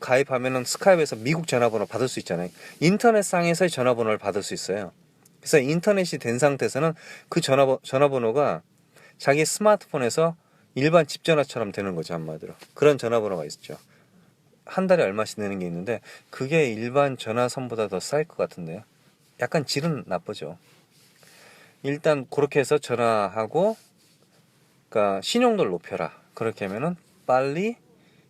가입하면은 스카이프에서 미국 전화번호 받을 수 있잖아요. 인터넷상에서의 전화번호를 받을 수 있어요. 그래서 인터넷이 된 상태에서는 그 전화번호가 자기 스마트폰에서 일반 집 전화처럼 되는 거죠, 한마디로. 그런 전화번호가 있죠. 한 달에 얼마씩 내는 게 있는데 그게 일반 전화선보다 더 쌀 것 같은데요. 약간 질은 나쁘죠. 일단 그렇게 해서 전화하고, 그러니까 신용도를 높여라. 그렇게 하면은 빨리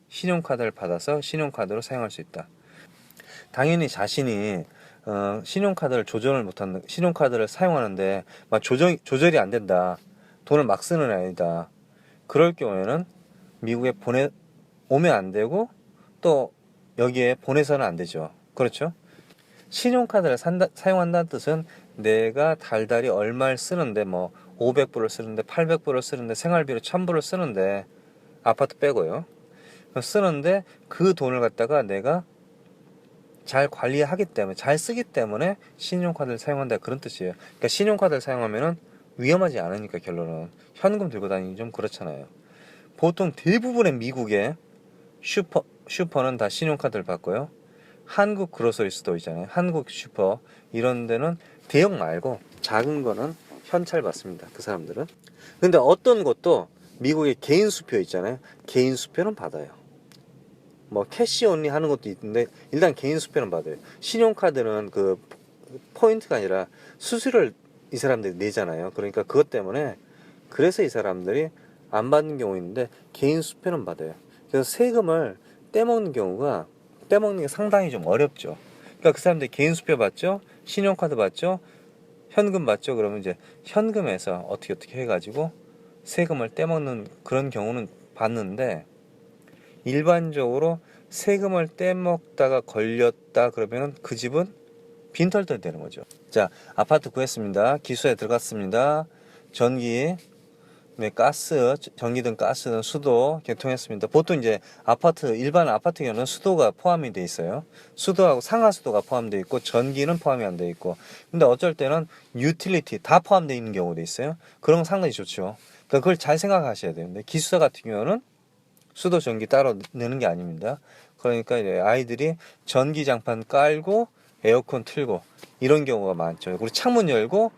신용카드를 받아서 신용카드로 사용할 수 있다. 당연히 자신이 신용카드를 조정을 못한다. 신용카드를 사용하는데 막 조절이 안 된다. 돈을 막 쓰는 아니다. 그럴 경우에는 미국에 오면 안 되고 또 여기에 보내서는 안 되죠. 그렇죠? 신용카드를 사용한다는 뜻은 내가 달달이 얼마를 쓰는데 뭐 500불을 쓰는데 800불을 쓰는데 생활비로 1000불을 쓰는데 아파트 빼고요. 쓰는데 그 돈을 갖다가 내가 잘 관리하기 때문에 잘 쓰기 때문에 신용카드를 사용한다 그런 뜻이에요. 그러니까 신용카드를 사용하면은 위험하지 않으니까 결론은 현금 들고 다니기 좀 그렇잖아요. 보통 대부분의 미국의 슈퍼는 다 신용카드를 받고요. 한국 그로서리 스토어 있잖아요. 한국 슈퍼 이런 데는 대형 말고 작은 거는 현찰 받습니다. 그 사람들은. 근데 어떤 곳도 미국의 개인 수표 있잖아요. 개인 수표는 받아요. 뭐 캐시 온리 하는 것도 있는데 일단 개인 수표는 받아요. 신용카드는 그 포인트가 아니라 수수료를 이 사람들이 내잖아요. 그러니까 그것 때문에 그래서 이 사람들이 안 받는 경우 있는데 개인 수표는 받아요. 그래서 세금을 떼먹는 게 상당히 좀 어렵죠. 그러니까 그 사람들이 개인 수표 받죠, 신용카드 받죠, 현금 받죠. 그러면 이제 현금에서 어떻게 해가지고 세금을 떼먹는 그런 경우는 봤는데, 일반적으로 세금을 떼먹다가 걸렸다 그러면은 그 집은 빈털털 되는 거죠. 자, 아파트 구했습니다. 기수에 들어갔습니다. 전기, 네, 가스, 전기등, 가스등, 수도 개통했습니다. 보통 이제 일반 아파트 경우는 수도가 포함이 돼 있어요. 수도하고 상하수도가 포함되어 있고 전기는 포함이 안 돼 있고. 근데 어쩔 때는 유틸리티 다 포함되어 있는 경우도 있어요. 그런 건 상당히 좋죠. 그러니까 그걸 잘 생각하셔야 되는데, 기숙사 같은 경우는 수도 전기 따로 내는 게 아닙니다. 그러니까 이제 아이들이 전기장판 깔고 에어컨 틀고 이런 경우가 많죠. 그리고 창문 열고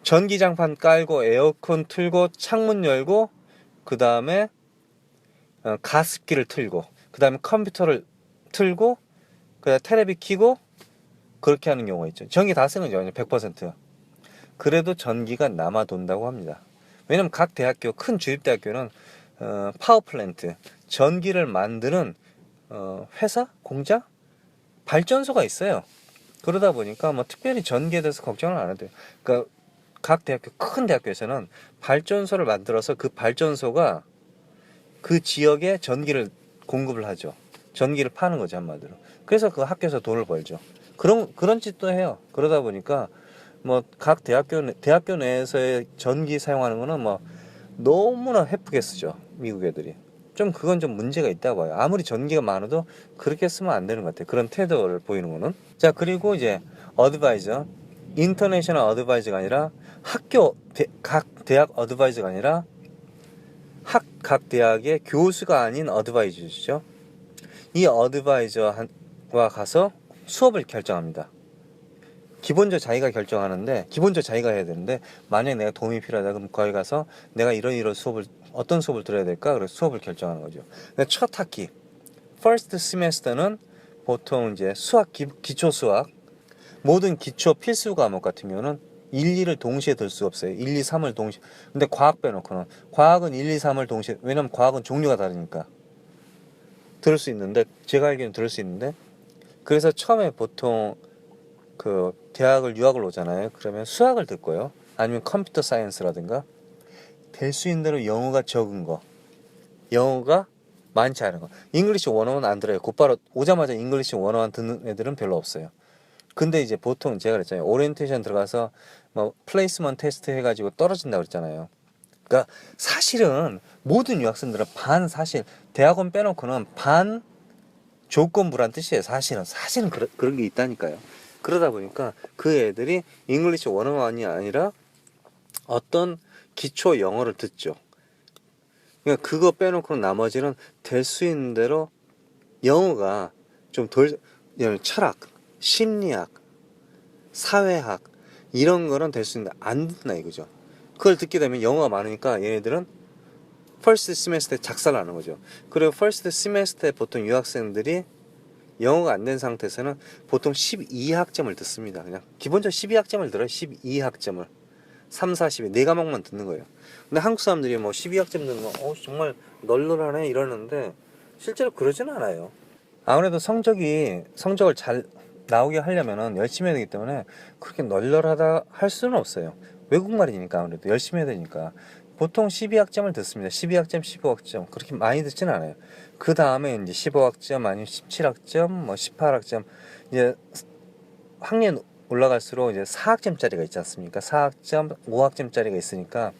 전기장판 깔고 에어컨 틀고 창문 열고 그 다음에 가습기를 틀고 그 다음에 컴퓨터를 틀고 그 다음에 테레비 켜고 그렇게 하는 경우가 있죠. 전기 다 쓰는 거죠. 100%. 그래도 전기가 남아 돈다고 합니다. 왜냐면 각 대학교, 큰 주립대학교는 파워플랜트, 전기를 만드는 회사, 공장, 발전소가 있어요. 그러다 보니까 뭐 특별히 전기에 대해서 걱정을 안 해도 돼요. 그러니까 각 대학교, 큰 대학교에서는 발전소를 만들어서 그 발전소가 그 지역에 전기를 공급을 하죠. 전기를 파는 거죠, 한마디로. 그래서 그 학교에서 돈을 벌죠. 그런 짓도 해요. 그러다 보니까 뭐 각 대학교 내에서의 전기 사용하는 거는 뭐 너무나 헤프게 쓰죠, 미국 애들이. 좀 그건 좀 문제가 있다고 봐요. 아무리 전기가 많아도 그렇게 쓰면 안 되는 것 같아요. 그런 태도를 보이는 거는. 자, 그리고 이제 어드바이저, 인터내셔널 어드바이저가 아니라 각 대학 어드바이저가 아니라 각 대학의 교수가 아닌 어드바이저죠. 이 어드바이저와 가서 수업을 결정합니다. 기본적으로 자기가 결정하는데, 기본적으로 자기가 해야 되는데, 만약에 내가 도움이 필요하다 그럼 거기 가서 내가 이런 어떤 수업을 들어야 될까? 그래서 수업을 결정하는 거죠. 첫 학기 first semester는 보통 이제 기초 수학, 모든 기초 필수 과목 같은 경우는 1, 2를 동시에 들 수가 없어요. 1, 2, 3을 동시에. 근데 과학 빼놓고는, 과학은 1, 2, 3을 동시에, 왜냐면 과학은 종류가 다르니까 들을 수 있는데, 제가 알기로는 들을 수 있는데, 그래서 처음에 보통 그 대학을 유학을 오잖아요. 그러면 수학을 듣고요. 아니면 컴퓨터 사이언스라든가, 될 수 있는 대로 영어가 적은 거, 영어가 많지 않은 거. 잉글리시 101 안 들어요. 곧바로 오자마자 잉글리시 101 듣는 애들은 별로 없어요. 근데 이제 보통 제가 그랬잖아요. 오리엔테이션 들어가서 뭐 플레이스먼트 테스트 해가지고 떨어진다고 그랬잖아요. 그러니까 사실은 모든 유학생들은 사실 대학원 빼놓고는 반 조건부란 뜻이에요. 사실은 그런 게 있다니까요. 그러다 보니까 그 애들이 잉글리시 101이 아니라 어떤 기초 영어를 듣죠. 그러니까 그거 빼놓고는 나머지는 될 수 있는 대로 영어가 좀 덜, 철학, 심리학, 사회학 이런 거는 될 수 있는데 안 듣나 이거죠. 그걸 듣게 되면 영어가 많으니까 얘네들은 퍼스트 시메스터에 작살나는 거죠. 그리고 퍼스트 시메스터에 보통 유학생들이 영어가 안 된 상태에서는 보통 12학점을 듣습니다. 그냥 기본적으로 12학점을 들어요. 12학점을 3, 4, 12 네 과목만 듣는 거예요. 근데 한국 사람들이 뭐 12학점 듣는 거 정말 널널하네 이러는데 실제로 그러지는 않아요. 아무래도 성적을 잘 나오게 하려면은 열심히 해야 되기 때문에 그렇게 널널하다 할 수는 없어요. 외국말이니까 아무래도 열심히 해야 되니까 보통 12학점을 듣습니다. 12학점, 15학점 그렇게 많이 듣지는 않아요. 그 다음에 이제 15학점 아니면 17학점, 뭐 18학점 이제 학년 올라갈수록 이제 4학점짜리가 있지 않습니까? 4학점, 5학점짜리가 있으니까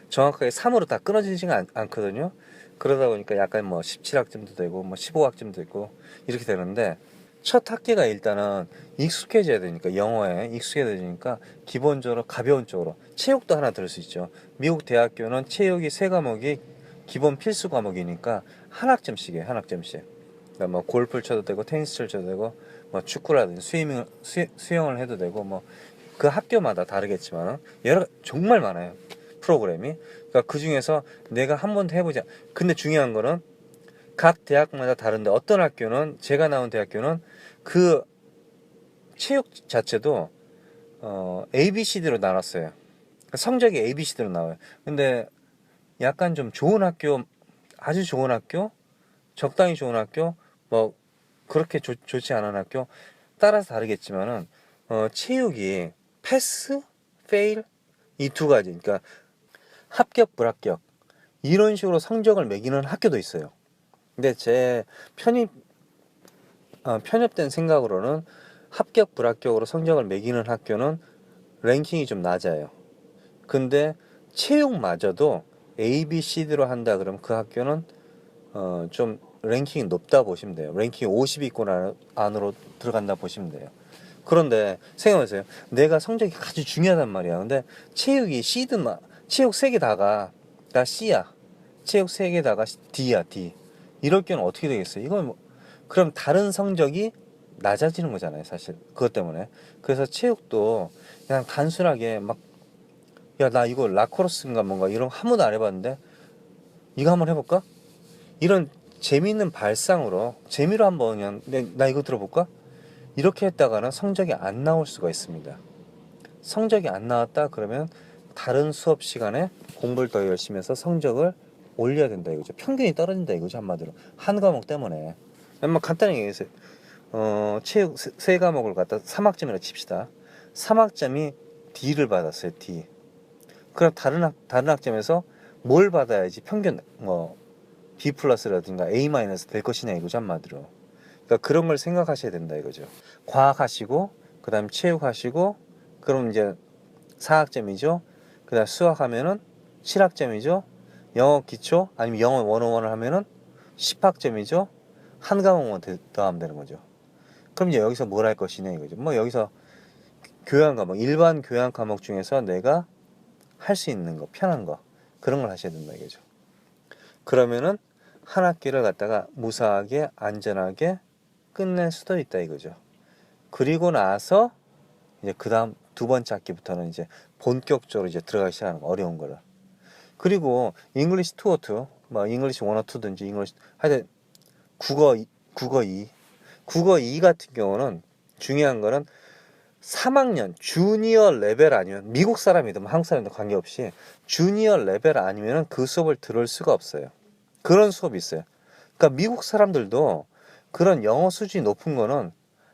정확하게 3으로 다 끊어지지가 않거든요. 그러다 보니까 약간 뭐 17학점도 되고 뭐 15학점도 있고 이렇게 되는데 첫 학기가 일단은 익숙해져야 되니까 영어에 익숙해져야 되니까 기본적으로 가벼운 쪽으로 체육도 하나 들을 수 있죠. 미국 대학교는 체육이 3과목이 기본 필수 과목이니까 한 학점씩이에요. 한 학점씩. 그러니까 뭐 골프를 쳐도 되고 테니스를 쳐도 되고 뭐 축구라든지 수영을 해도 되고 뭐 그 학교마다 다르겠지만 정말 많아요. 프로그램이. 그러니까 그 중에서 내가 한 번도 해보자. 근데 중요한 거는 각 대학마다 다른데 어떤 학교는 제가 나온 대학교는 그 체육 자체도 ABCD로 나눴어요. 성적이 ABCD로 나와요. 근데 약간 좀 좋은 학교, 아주 좋은 학교, 적당히 좋은 학교, 뭐 그렇게 좋지 않은 학교 따라서 다르겠지만은 체육이 패스, 페일 이 두 가지. 그러니까 합격, 불합격 이런 식으로 성적을 매기는 학교도 있어요. 근데 제 편협된 생각으로는 합격, 불합격으로 성적을 매기는 학교는 랭킹이 좀 낮아요. 근데 체육마저도 A, B, C로 한다 그러면 그 학교는 좀 랭킹이 높다 보시면 돼요. 랭킹 50위권 안으로 들어간다 보시면 돼요. 그런데 생각해보세요. 내가 성적이 아주 중요하단 말이야. 근데 체육이 체육 3개 다가 C야. 체육 3개 다가 D야, D. 이럴 경우는 어떻게 되겠어요? 이건 뭐, 그럼 다른 성적이 낮아지는 거잖아요, 사실. 그것 때문에. 그래서 체육도 그냥 단순하게 막, 야, 나 이거 라크로스인가 뭔가 이런 거 한 번도 안 해봤는데, 이거 한번 해볼까? 이런 재미있는 발상으로, 재미로 한번 그냥, 나 이거 들어볼까? 이렇게 했다가는 성적이 안 나올 수가 있습니다. 성적이 안 나왔다 그러면 다른 수업 시간에 공부를 더 열심히 해서 성적을 올려야 된다 이거죠. 평균이 떨어진다 이거죠, 한마디로. 한 과목 때문에. 간단히 얘기해서 체육 세 과목을 갖다 3학점이라 칩시다. 3학점이 D를 받았어요. D. 그럼 다른 학점에서 뭘 받아야지 평균 B 플러스라든가 A 마이너스 될 것이냐 이거죠, 한마디로. 그러니까 그런 걸 생각하셔야 된다 이거죠. 과학 하시고 그다음 체육 하시고 그럼 이제 4학점이죠. 그다음 수학 하면은 7학점이죠. 영어 기초 아니면 영어 101을 하면은 10학점이죠. 한 과목만 더 하면 되는 거죠. 그럼 이제 여기서 뭘 할 것이냐 이거죠. 뭐 여기서 교양 과목, 일반 교양 과목 중에서 내가 할 수 있는 거, 편한 거 그런 걸 하셔야 된다 이거죠. 그러면은 한 학기를 갖다가 무사하게 안전하게 끝낼 수도 있다 이거죠. 그리고 나서 이제 그 다음 두 번째 학기부터는 이제 본격적으로 이제 들어가기 시작하는 거, 어려운 거를. 그리고 잉글리시 202, 뭐 잉글리시 102든지 잉글리시 하여튼 국어 2 국어 2 같은 경우는 중요한 거는 3학년 주니어 레벨 아니면 미국 사람이든 한국 사람이든 관계없이 주니어 레벨 아니면 그 수업을 들을 수가 없어요. 그런 수업이 있어요. 그러니까 미국 사람들도 그런 영어 수준이 높은 거는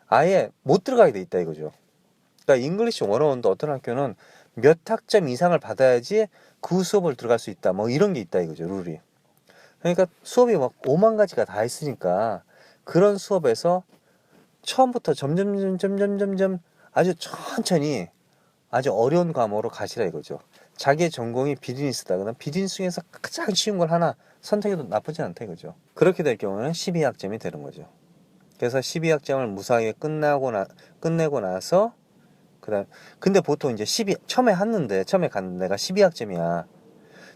아예 못 들어가게 돼 있다 이거죠. 그러니까 잉글리시 101도 어떤 학교는 몇 학점 이상을 받아야지 그 수업을 들어갈 수 있다. 뭐 이런 게 있다 이거죠, 룰이. 그러니까 수업이 막 5만 가지가 다 있으니까 그런 수업에서 처음부터 점점 아주 천천히 아주 어려운 과목으로 가시라 이거죠. 자기의 전공이 비즈니스다. 그럼 비즈니스 중에서 가장 쉬운 걸 하나 선택해도 나쁘지 않다 이거죠. 그렇게 될 경우는 12학점이 되는 거죠. 그래서 12학점을 무사하게 끝내고 나서 그다음 근데 보통 이제 처음에 갔는데 내가 12학점이야.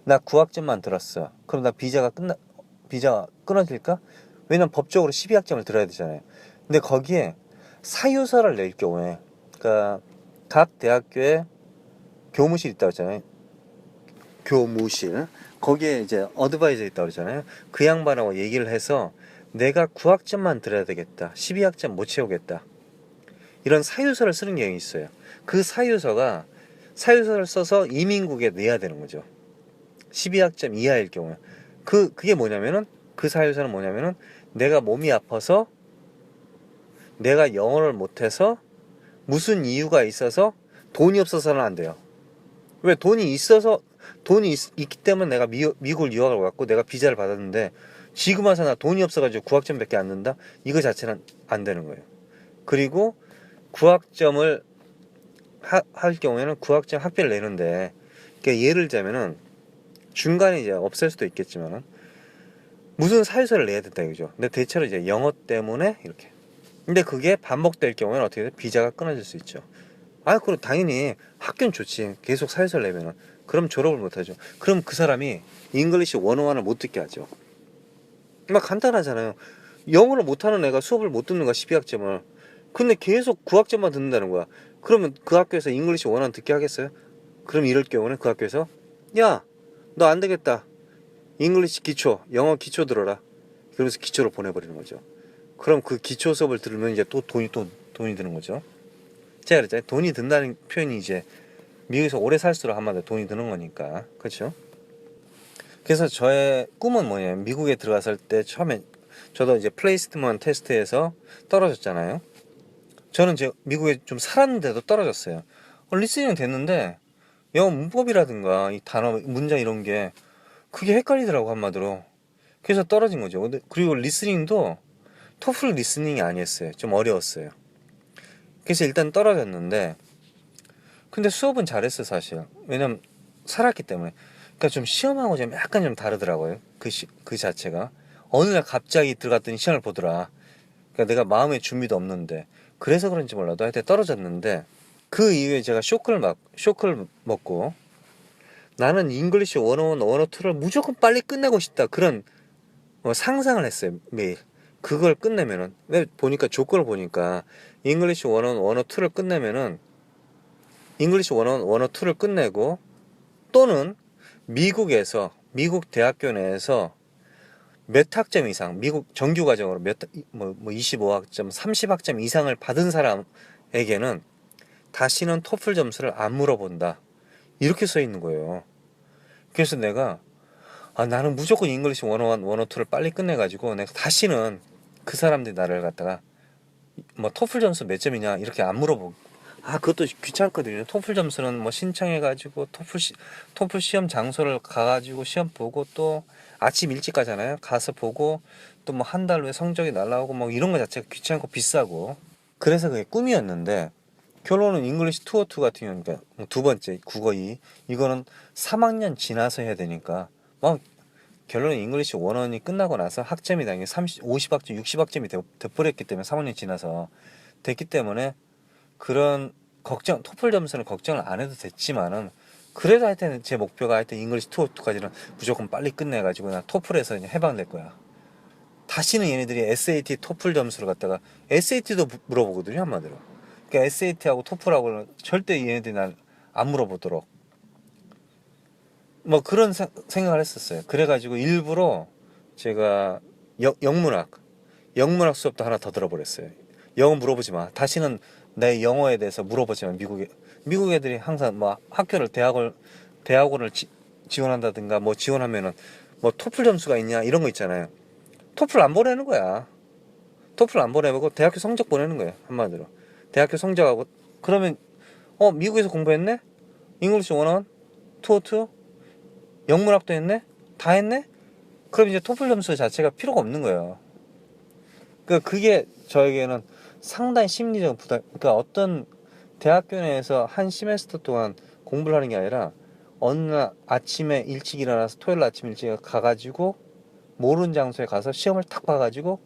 나 9학점만 들었어. 그럼 나 비자가 끊어질까? 왜냐면 법적으로 12학점을 들어야 되잖아요. 근데 거기에 사유서를 낼 경우에 그러니까 각 대학교에 교무실 있다고 했잖아요. 교무실. 거기에 이제 어드바이저 있다고 그러잖아요. 그 양반하고 얘기를 해서 내가 9학점만 들어야 되겠다. 12학점 못 채우겠다. 이런 사유서를 쓰는 경향이 있어요. 그 사유서를 써서 이민국에 내야 되는 거죠. 12학점 이하일 경우에. 그게 뭐냐면은 그 사유서는 뭐냐면은 내가 몸이 아파서 내가 영어를 못해서 무슨 이유가 있어서 돈이 없어서는 안 돼요. 왜 있기 때문에 내가 미국을 유학을 왔고 내가 비자를 받았는데 지금 와서 나 돈이 없어가지고 9학점밖에 안 된다? 이거 자체는 안 되는 거예요. 그리고 9학점을 할 경우에는 9학점 학비를 내는데 그러니까 예를 들자면은 중간에 이제 없앨 수도 있겠지만은 무슨 사유서를 내야 된다 이거죠. 근데 대체로 이제 영어 때문에 이렇게. 근데 그게 반복될 경우에는 어떻게 돼? 비자가 끊어질 수 있죠. 그럼 당연히 학교는 좋지. 계속 사유서를 내면은. 그럼 졸업을 못 하죠. 그럼 그 사람이 잉글리시 101을 못 듣게 하죠. 막 간단하잖아요. 영어를 못하는 애가 수업을 못 듣는 거야, 12학점을. 근데 계속 9학점만 듣는다는 거야. 그러면 그 학교에서 잉글리시 101 듣게 하겠어요? 그럼 이럴 경우는 그 학교에서 야, 너 안 되겠다. 잉글리시 기초, 영어 기초 들어라. 그러면서 기초로 보내버리는 거죠. 그럼 그 기초 수업을 들으면 이제 돈이 드는 거죠. 제가 그랬잖아요. 돈이 든다는 표현이 이제 미국에서 오래 살수록 한마디로 돈이 드는 거니까. 그렇죠? 그래서 저의 꿈은 뭐냐면 미국에 들어갔을 때 처음에 저도 이제 플레이스먼트 테스트에서 떨어졌잖아요. 저는 이제 미국에 좀 살았는데도 떨어졌어요. 리스닝은 됐는데 영어 문법이라든가 이 단어 문장 이런 게 그게 헷갈리더라고 한마디로. 그래서 떨어진 거죠. 그리고 리스닝도 토플 리스닝이 아니었어요. 좀 어려웠어요. 그래서 일단 떨어졌는데 근데 수업은 잘했어 사실. 왜냐면 살았기 때문에. 그러니까 좀 시험하고 좀 약간 좀 다르더라고요. 그 자체가. 어느 날 갑자기 들어갔더니 시험을 보더라. 그러니까 내가 마음의 준비도 없는데. 그래서 그런지 몰라도 하여튼 떨어졌는데 그 이후에 제가 쇼크를 먹고 나는 잉글리시 101, 102를 무조건 빨리 끝내고 싶다. 그런 상상을 했어요. 매일. 그걸 끝내면은 왜 보니까 조건을 보니까 잉글리시 101, 102를 끝내면은 잉글리시 101, 102를 끝내고 또는 미국 대학교 내에서 몇 학점 이상, 미국 정규 과정으로 25학점, 30학점 이상을 받은 사람에게는 다시는 토플 점수를 안 물어본다. 이렇게 써 있는 거예요. 그래서 내가 나는 무조건 잉글리시 101, 102를 빨리 끝내가지고 내가 다시는 그 사람들이 나를 갖다가 토플 점수 몇 점이냐 이렇게 안 물어보고 그것도 귀찮거든요. 토플 점수는 신청해가지고 토플 시험 장소를 가가지고 시험 보고 또 아침 일찍 가잖아요. 가서 보고 또 한 달 후에 성적이 날라오고 이런 거 자체가 귀찮고 비싸고 그래서 그게 꿈이었는데 결론은 잉글리시 202 같은 경우는 그러니까 두 번째 국어 2 이거는 3학년 지나서 해야 되니까 결론은 잉글리시 101이 끝나고 나서 학점이 당연히 50학점, 60학점이 돼버렸기 때문에 3학년 지나서 됐기 때문에 그런 토플 점수는 걱정을 안 해도 됐지만은 그래도 하여튼 제 목표가 하여튼 잉글리시 202까지는 무조건 빨리 끝내가지고 나 토플에서 해방될 거야. 다시는 얘네들이 SAT 토플 점수를 갖다가 SAT도 물어보거든요 한마디로. 그러니까 SAT하고 토플하고는 절대 얘네들이 날 안 물어보도록 그런 생각을 했었어요. 그래가지고 일부러 제가 영문학 수업도 하나 더 들어버렸어요. 영어 물어보지 마. 다시는 내 영어에 대해서 물어보지 마. 미국 애들이 항상 대학원을 지원한다든가 지원하면은 토플 점수가 있냐 이런 거 있잖아요. 토플 안 보내는 거야. 토플 안 보내고 대학교 성적 보내는 거예요. 한마디로. 대학교 성적하고 그러면 미국에서 공부했네? 잉글리시 101, 202, 영문학도 했네? 다 했네? 그럼 이제 토플 점수 자체가 필요가 없는 거예요. 그게 저에게는 상당히 심리적 부담, 그러니까 어떤 대학교 내에서 한 시메스터 동안 공부를 하는 게 아니라 어느 날 아침에 일찍 일어나서 토요일 아침 일찍 가가지고 모르는 장소에 가서 시험을 탁 봐가지고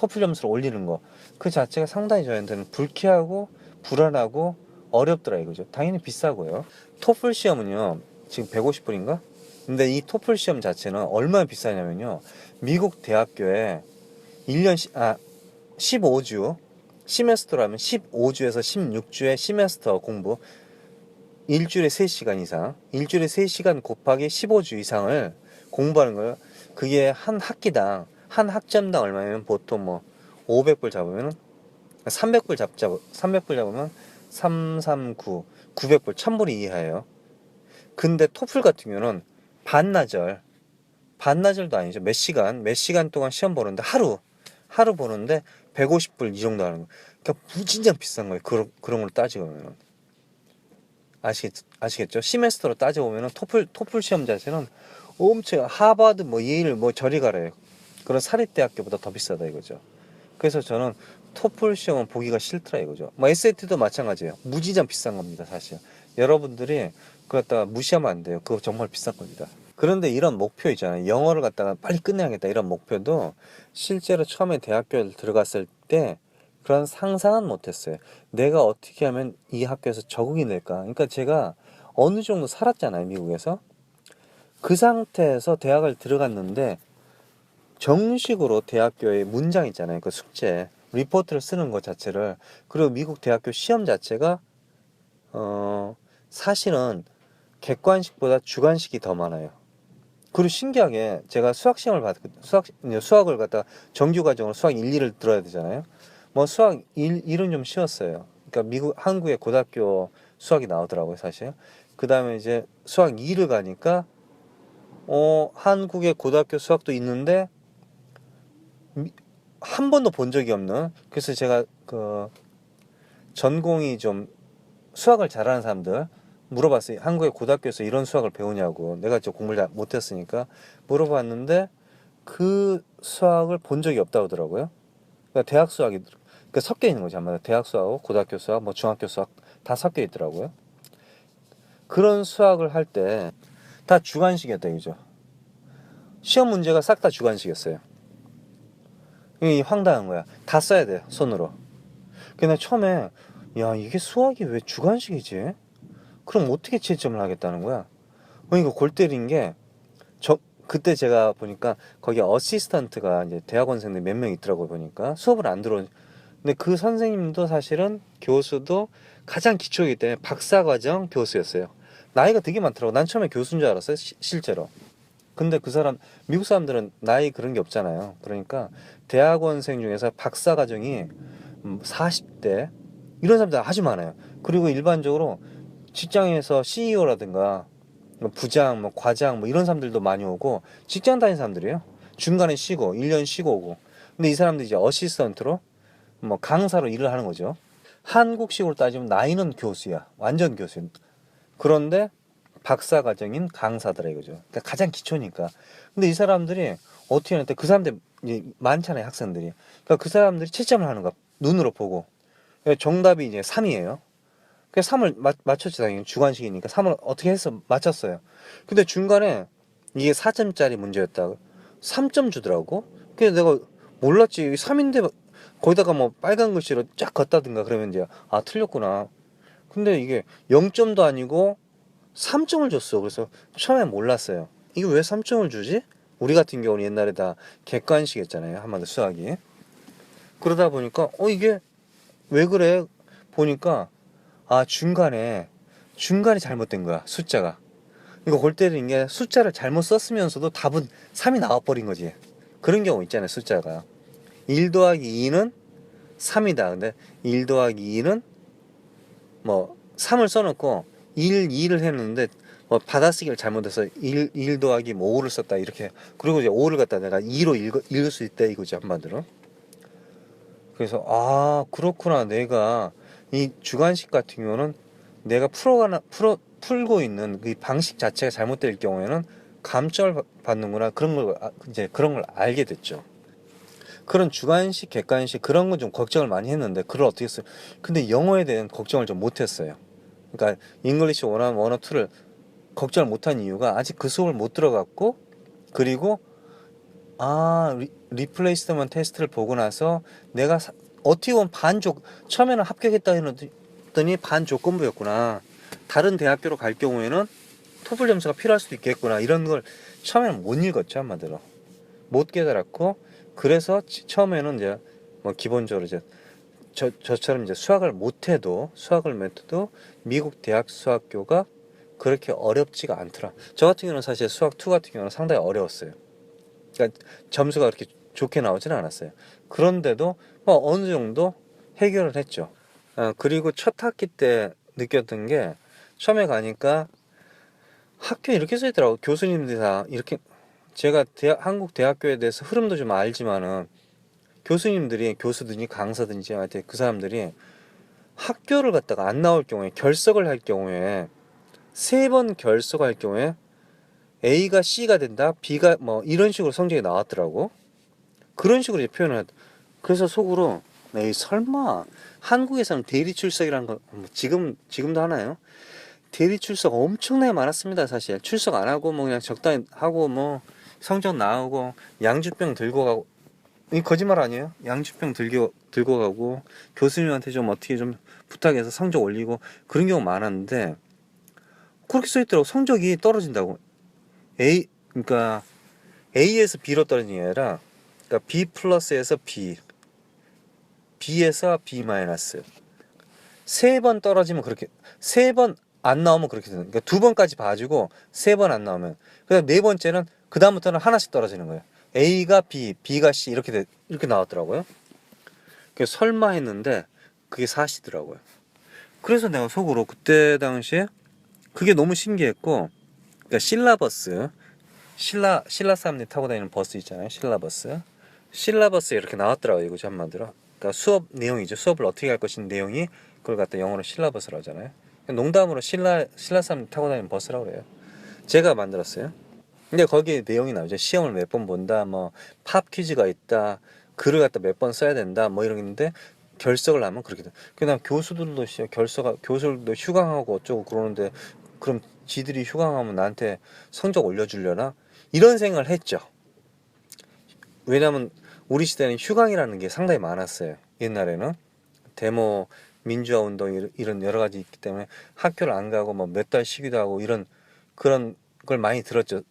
토플 점수를 올리는 거 그 자체가 상당히 저한테는 불쾌하고 불안하고 어렵더라 이거죠. 당연히 비싸고요. 토플 시험은요 지금 150불인가? 근데 이 토플 시험 자체는 얼마나 비싸냐면요, 미국 대학교에 15주 시메스터라면 15주에서 16주의 시메스터 공부, 일주일에 3시간 이상, 일주일에 3시간 곱하기 15주 이상을 공부하는 거예요. 그게 한 학기당, 한 학점당 얼마냐면 보통 뭐 500불 잡으면 300불 300불 잡으면 339, 900불, 1000불이 이하예요. 근데 토플 같은 경우는 반나절도 아니죠. 몇 시간 동안 시험 보는데 하루 보는데 150불 이 정도 하는 거. 그러니까 무진장 비싼 거예요. 그런 걸 따지고 보면은. 아시겠죠? 시메스터로 따져보면은 토플 시험 자체는 엄청 하버드 뭐 예일 뭐 저리 가래요. 그런 사립대학교보다 더 비싸다 이거죠. 그래서 저는 토플 시험은 보기가 싫더라 이거죠. 뭐 SAT도 마찬가지예요. 무지장 비싼 겁니다 사실. 여러분들이 그거 갖다가 무시하면 안 돼요. 그거 정말 비싼 겁니다. 그런데 이런 목표 있잖아요. 영어를 갖다가 빨리 끝내야겠다 이런 목표도 실제로 처음에 대학교에 들어갔을 때 그런 상상은 못했어요. 내가 어떻게 하면 이 학교에서 적응이 될까? 그러니까 제가 어느 정도 살았잖아요, 미국에서. 그 상태에서 대학을 들어갔는데 정식으로 대학교의 문장 있잖아요. 그 숙제, 리포트를 쓰는 것 자체를, 그리고 미국 대학교 시험 자체가 사실은 객관식보다 주관식이 더 많아요. 그리고 신기하게 제가 수학을 갖다 정규 과정으로 수학 1, 2를 들어야 되잖아요. 뭐 수학 1은 좀 쉬웠어요. 그러니까 한국의 고등학교 수학이 나오더라고요, 사실. 그 다음에 이제 수학 2를 가니까 한국의 고등학교 수학도 있는데 한 번도 본 적이 없는, 그래서 제가 그 전공이 좀 수학을 잘하는 사람들 물어봤어요. 한국의 고등학교에서 이런 수학을 배우냐고. 내가 저 공부를 잘 못했으니까 물어봤는데 그 수학을 본 적이 없다고 하더라고요. 그러니까 대학 수학이 그러니까 섞여 있는 거죠. 아마 대학 수학하고 고등학교 수학, 뭐 중학교 수학 다 섞여 있더라고요. 그런 수학을 할 때 다 주관식이었다 이거죠. 시험 문제가 싹 다 주관식이었어요. 이게 황당한 거야. 다 써야 돼요, 손으로. 근데 처음에 야, 이게 수학이 왜 주관식이지? 그럼 어떻게 채점을 하겠다는 거야? 그러니까 골 때린 게, 그때 제가 보니까 거기 어시스턴트가 이제 대학원생들 몇 명 있더라고요. 보니까 수업을 안 들어. 근데 그 선생님도 사실은 교수도 가장 기초이기 때문에 박사과정 교수였어요. 나이가 되게 많더라고. 난 처음에 교수인 줄 알았어요, 실제로. 근데 그 사람, 미국 사람들은 나이 그런 게 없잖아요. 그러니까 대학원생 중에서 박사과정이 40대 이런 사람들 아주 많아요. 그리고 일반적으로 직장에서 CEO라든가 부장, 뭐 과장, 뭐 이런 사람들도 많이 오고 직장 다니는 사람들이에요. 중간에 쉬고 1년 쉬고 오고. 근데 이 사람들이 이제 어시스턴트로 뭐 강사로 일을 하는 거죠. 한국식으로 따지면 나이는 교수야, 완전 교수. 그런데 박사 과정인 강사더라 이거죠. 그러니까 가장 기초니까. 근데 이 사람들이 어떻게 하는데, 그 사람들 이제 많잖아요, 학생들이. 그러니까 그 사람들이 채점을 하는 거야, 눈으로 보고. 그러니까 정답이 이제 3이에요. 그래서 3을 맞췄지, 당연히. 주관식이니까 3을 어떻게 해서 맞췄어요. 근데 중간에 이게 4점짜리 문제였다. 3점 주더라고. 그래서 내가 몰랐지. 3인데 거기다가 뭐 빨간 글씨로 쫙 걷다든가 그러면 이제 틀렸구나. 근데 이게 0점도 아니고 3점을 줬어. 그래서 처음에 몰랐어요. 이게 왜 3점을 주지? 우리 같은 경우는 옛날에 다 객관식이었잖아요, 한마디로 수학이. 그러다 보니까 이게 왜 그래? 보니까 중간에 잘못된 거야, 숫자가. 이거 골 때리는 게, 숫자를 잘못 썼으면서도 답은 3이 나와버린 거지. 그런 경우 있잖아요, 숫자가. 1 더하기 2는 3이다. 근데 1 더하기 2는 뭐 3을 써놓고 2를 했는데 뭐 받아쓰기를 잘못해서 1 더하기 뭐 5를 썼다 이렇게. 그리고 이제 5를 갖다 내가 2로 읽을 수 있다 이거지, 한마디로. 그래서 그렇구나. 내가 이 주관식 같은 경우는 내가 풀고 있는 그 방식 자체가 잘못될 경우에는 감점을 받는구나. 그런 걸 알게 됐죠. 그런 주관식, 객관식 그런 건 좀 걱정을 많이 했는데 그걸 어떻게 했어요? 근데 영어에 대한 걱정을 좀 못했어요. 그러니까 잉글리시 101, 102를 걱정을 못한 이유가 아직 그 수업을 못 들어갔고, 그리고 리플레이스먼트 테스트를 보고 나서 내가 어떻게 보면 처음에는 합격했다 했더니 반조건부였구나. 다른 대학교로 갈 경우에는 토플 점수가 필요할 수도 있겠구나. 이런 걸 처음에는 못 읽었죠, 한마디로. 못 깨달았고, 그래서 처음에는 이제 뭐 기본적으로 이제 저처럼 이제 수학을 못해도 미국 대학 수학교가 그렇게 어렵지가 않더라. 저 같은 경우는 사실 수학 2 같은 경우는 상당히 어려웠어요. 그러니까 점수가 그렇게 좋게 나오지는 않았어요. 그런데도 뭐 어느 정도 해결을 했죠. 그리고 첫 학기 때 느꼈던 게, 처음에 가니까 학교에 이렇게 써 있더라고. 교수님들이 다 이렇게, 제가 한국 대학교에 대해서 흐름도 좀 알지만은 교수들이 강사든지 하여튼 그 사람들이 학교를 갔다가 안 나올 경우에, 결석을 할 경우에, 3번 결석할 경우에 A가 C가 된다, B가 뭐 이런 식으로 성적이 나왔더라고. 그런 식으로 이제 표현을 그래서 속으로, 에이 설마 한국에서는 대리 출석이라는 거 지금도 하나요? 대리 출석 엄청나게 많았습니다. 사실 출석 안 하고 뭐 그냥 적당히 하고 뭐 성적 나오고 양주병 들고 가고, 이 거짓말 아니에요? 양주병 들고 가고 교수님한테 좀 어떻게 좀 부탁해서 성적 올리고 그런 경우 많았는데, 그렇게 써있더라고. 성적이 떨어진다고. 그러니까 A에서 B로 떨어지는 게 아니라, 그러니까 B 플러스에서 B에서 B 마이너스. 3번 떨어지면 그렇게, 3번 안 나오면 그렇게 되는. 그러니까 2번까지 봐주고 3번 안 나오면, 그다음 4번째는 그 다음부터는 하나씩 떨어지는 거예요. A가 B, B가 C 이렇게 나왔더라고요. 그래서 설마 했는데 그게 사실이더라고요. 그래서 내가 속으로 그때 당시에 그게 너무 신기했고, 그러니까 신라 사람들이 타고 다니는 버스 있잖아요. 신라버스에 이렇게 나왔더라고요. 이거 한마디로. 그러니까 수업 내용이죠. 수업을 어떻게 할 것인 내용이, 그걸 갖다 영어로 신라버스라고 하잖아요. 농담으로 신라 사람들이 타고 다니는 버스라고 그래요. 제가 만들었어요. 근데 거기에 내용이 나오죠. 시험을 몇 번 본다, 뭐 팝 퀴즈가 있다, 글을 갖다 몇 번 써야 된다, 뭐 이런 게 있는데, 결석을 하면 그렇게 돼. 그다음 교수들도 휴강하고 어쩌고 그러는데, 그럼 지들이 휴강하면 나한테 성적 올려주려나? 이런 생각을 했죠. 왜냐면 우리 시대는 휴강이라는 게 상당히 많았어요. 옛날에는 데모, 민주화 운동 이런 여러 가지 있기 때문에 학교를 안 가고 뭐 몇 달 쉬기도 하고 그런 걸 많이 들었죠.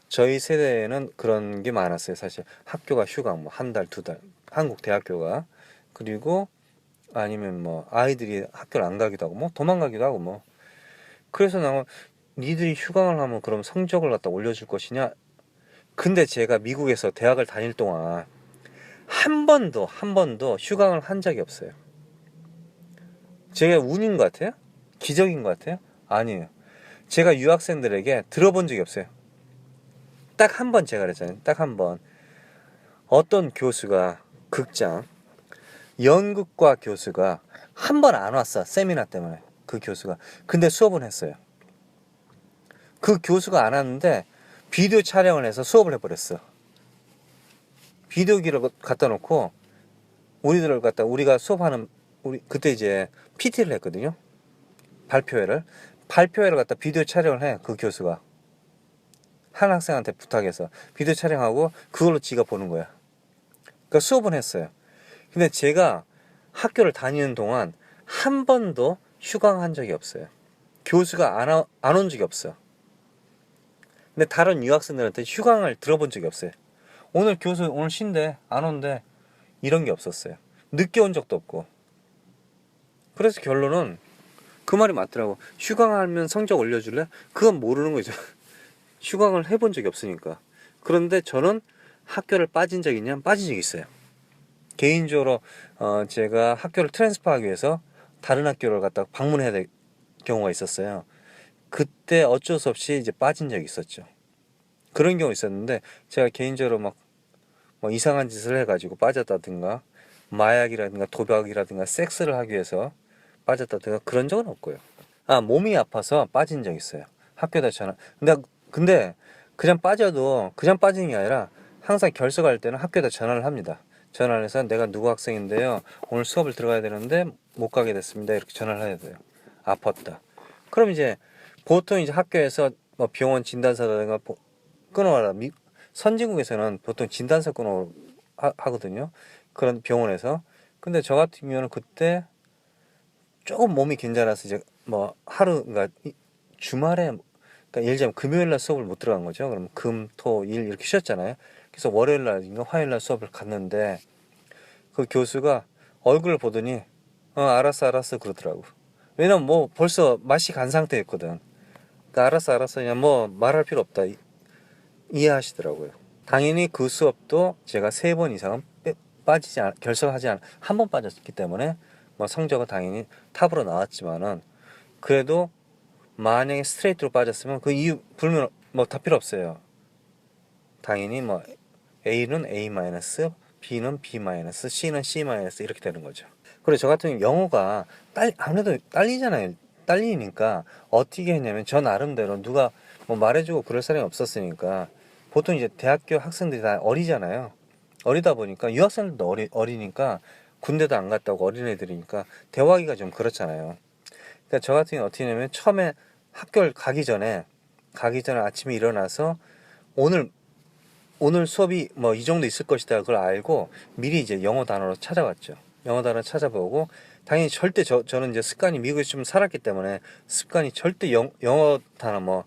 저희 세대에는 그런 게 많았어요. 사실 학교가 휴강 뭐 한 달, 2달, 한국 대학교가. 그리고 아니면 뭐 아이들이 학교를 안 가기도 하고 뭐 도망가기도 하고 뭐. 그래서 나는 니들이 휴강을 하면 그럼 성적을 갖다 올려줄 것이냐. 근데 제가 미국에서 대학을 다닐 동안 한 번도 휴강을 한 적이 없어요. 제가 운인 것 같아요? 기적인 것 같아요? 아니에요. 제가 유학생들에게 들어본 적이 없어요. 딱 한 번, 제가 그랬잖아요. 딱 한 번. 어떤 교수가, 연극과 교수가 한 번 안 왔어. 세미나 때문에. 그 교수가. 근데 수업은 했어요. 그 교수가 안 왔는데 비디오 촬영을 해서 수업을 해버렸어. 비디오기를 갖다 놓고 우리가 수업하는, 그때 이제 PT를 했거든요. 발표회를 갖다 비디오 촬영을 해. 그 교수가 한 학생한테 부탁해서 비디오 촬영하고 그걸로 지가 보는 거야. 그러니까 수업은 했어요. 근데 제가 학교를 다니는 동안 한 번도 휴강한 적이 없어요. 교수가 안 온 적이 없어. 근데 다른 유학생들한테 휴강을 들어본 적이 없어요. 오늘 쉰대, 안 온대, 이런 게 없었어요. 늦게 온 적도 없고. 그래서 결론은 그 말이 맞더라고. 휴강하면 성적 올려줄래? 그건 모르는 거죠. 휴강을 해본 적이 없으니까. 그런데 저는 학교를 빠진 적이 있냐? 빠진 적이 있어요. 개인적으로 제가 학교를 트랜스퍼하기 위해서 다른 학교를 갖다 방문해야 될 경우가 있었어요. 그때 어쩔 수 없이 이제 빠진 적이 있었죠. 그런 경우 있었는데, 제가 개인적으로 뭐 이상한 짓을 해가지고 빠졌다든가, 마약이라든가 도박이라든가 섹스를 하기 위해서 빠졌다든가 그런 적은 없고요. 몸이 아파서 빠진 적 있어요. 학교에다 전화. 근데 그냥 빠지는 게 아니라 항상 결석할 때는 학교에다 전화를 합니다. 전화를 해서 내가 누구 학생인데요, 오늘 수업을 들어가야 되는데 못 가게 됐습니다. 이렇게 전화를 해야 돼요. 아팠다. 그럼 이제 보통 이제 학교에서 뭐 병원 진단서라든가 끊어와라. 선진국에서는 보통 진단서권으로 하거든요. 그런 병원에서. 근데 저 같은 경우는 그때 조금 몸이 괜찮아서 이제 뭐 하루, 그러니까 주말에, 그러니까 예를 들자면 금요일 날 수업을 못 들어간 거죠. 그럼 금, 토, 일 이렇게 쉬었잖아요. 그래서 월요일 날인가 화요일 날 수업을 갔는데 그 교수가 얼굴을 보더니 알았어 그러더라고. 왜냐면 뭐 벌써 맛이 간 상태였거든. 그러니까 알았어 그냥 뭐 말할 필요 없다 이해하시더라고요. 당연히 그 수업도 제가 3번 이상은 결석하지 않, 한 번 빠졌기 때문에 뭐 성적은 당연히 탑으로 나왔지만은 그래도 만약에 스트레이트로 빠졌으면 그 이유 불면 뭐 다 필요 없어요. 당연히 뭐 A는 A-, B는 B-, C는 C- 이렇게 되는 거죠. 그리고 저 같은 경우 영어가 아무래도 딸리잖아요. 딸리니까 어떻게 했냐면 저 나름대로 누가 뭐 말해주고 그럴 사람이 없었으니까 보통 이제 대학교 학생들이 다 어리잖아요. 어리다 보니까 유학생들도 어리니까 군대도 안 갔다 오고 어린애들이니까 대화하기가 좀 그렇잖아요. 그러니까 저 같은 경우 어떻게 했냐면 처음에 학교를 가기 전에 아침에 일어나서 오늘 수업이 뭐 이 정도 있을 것이다 그걸 알고 미리 이제 영어 단어로 찾아봤죠. 영어 단어 찾아보고 당연히 절대 저는 이제 습관이 미국에서 좀 살았기 때문에 습관이 절대 영어 단어 뭐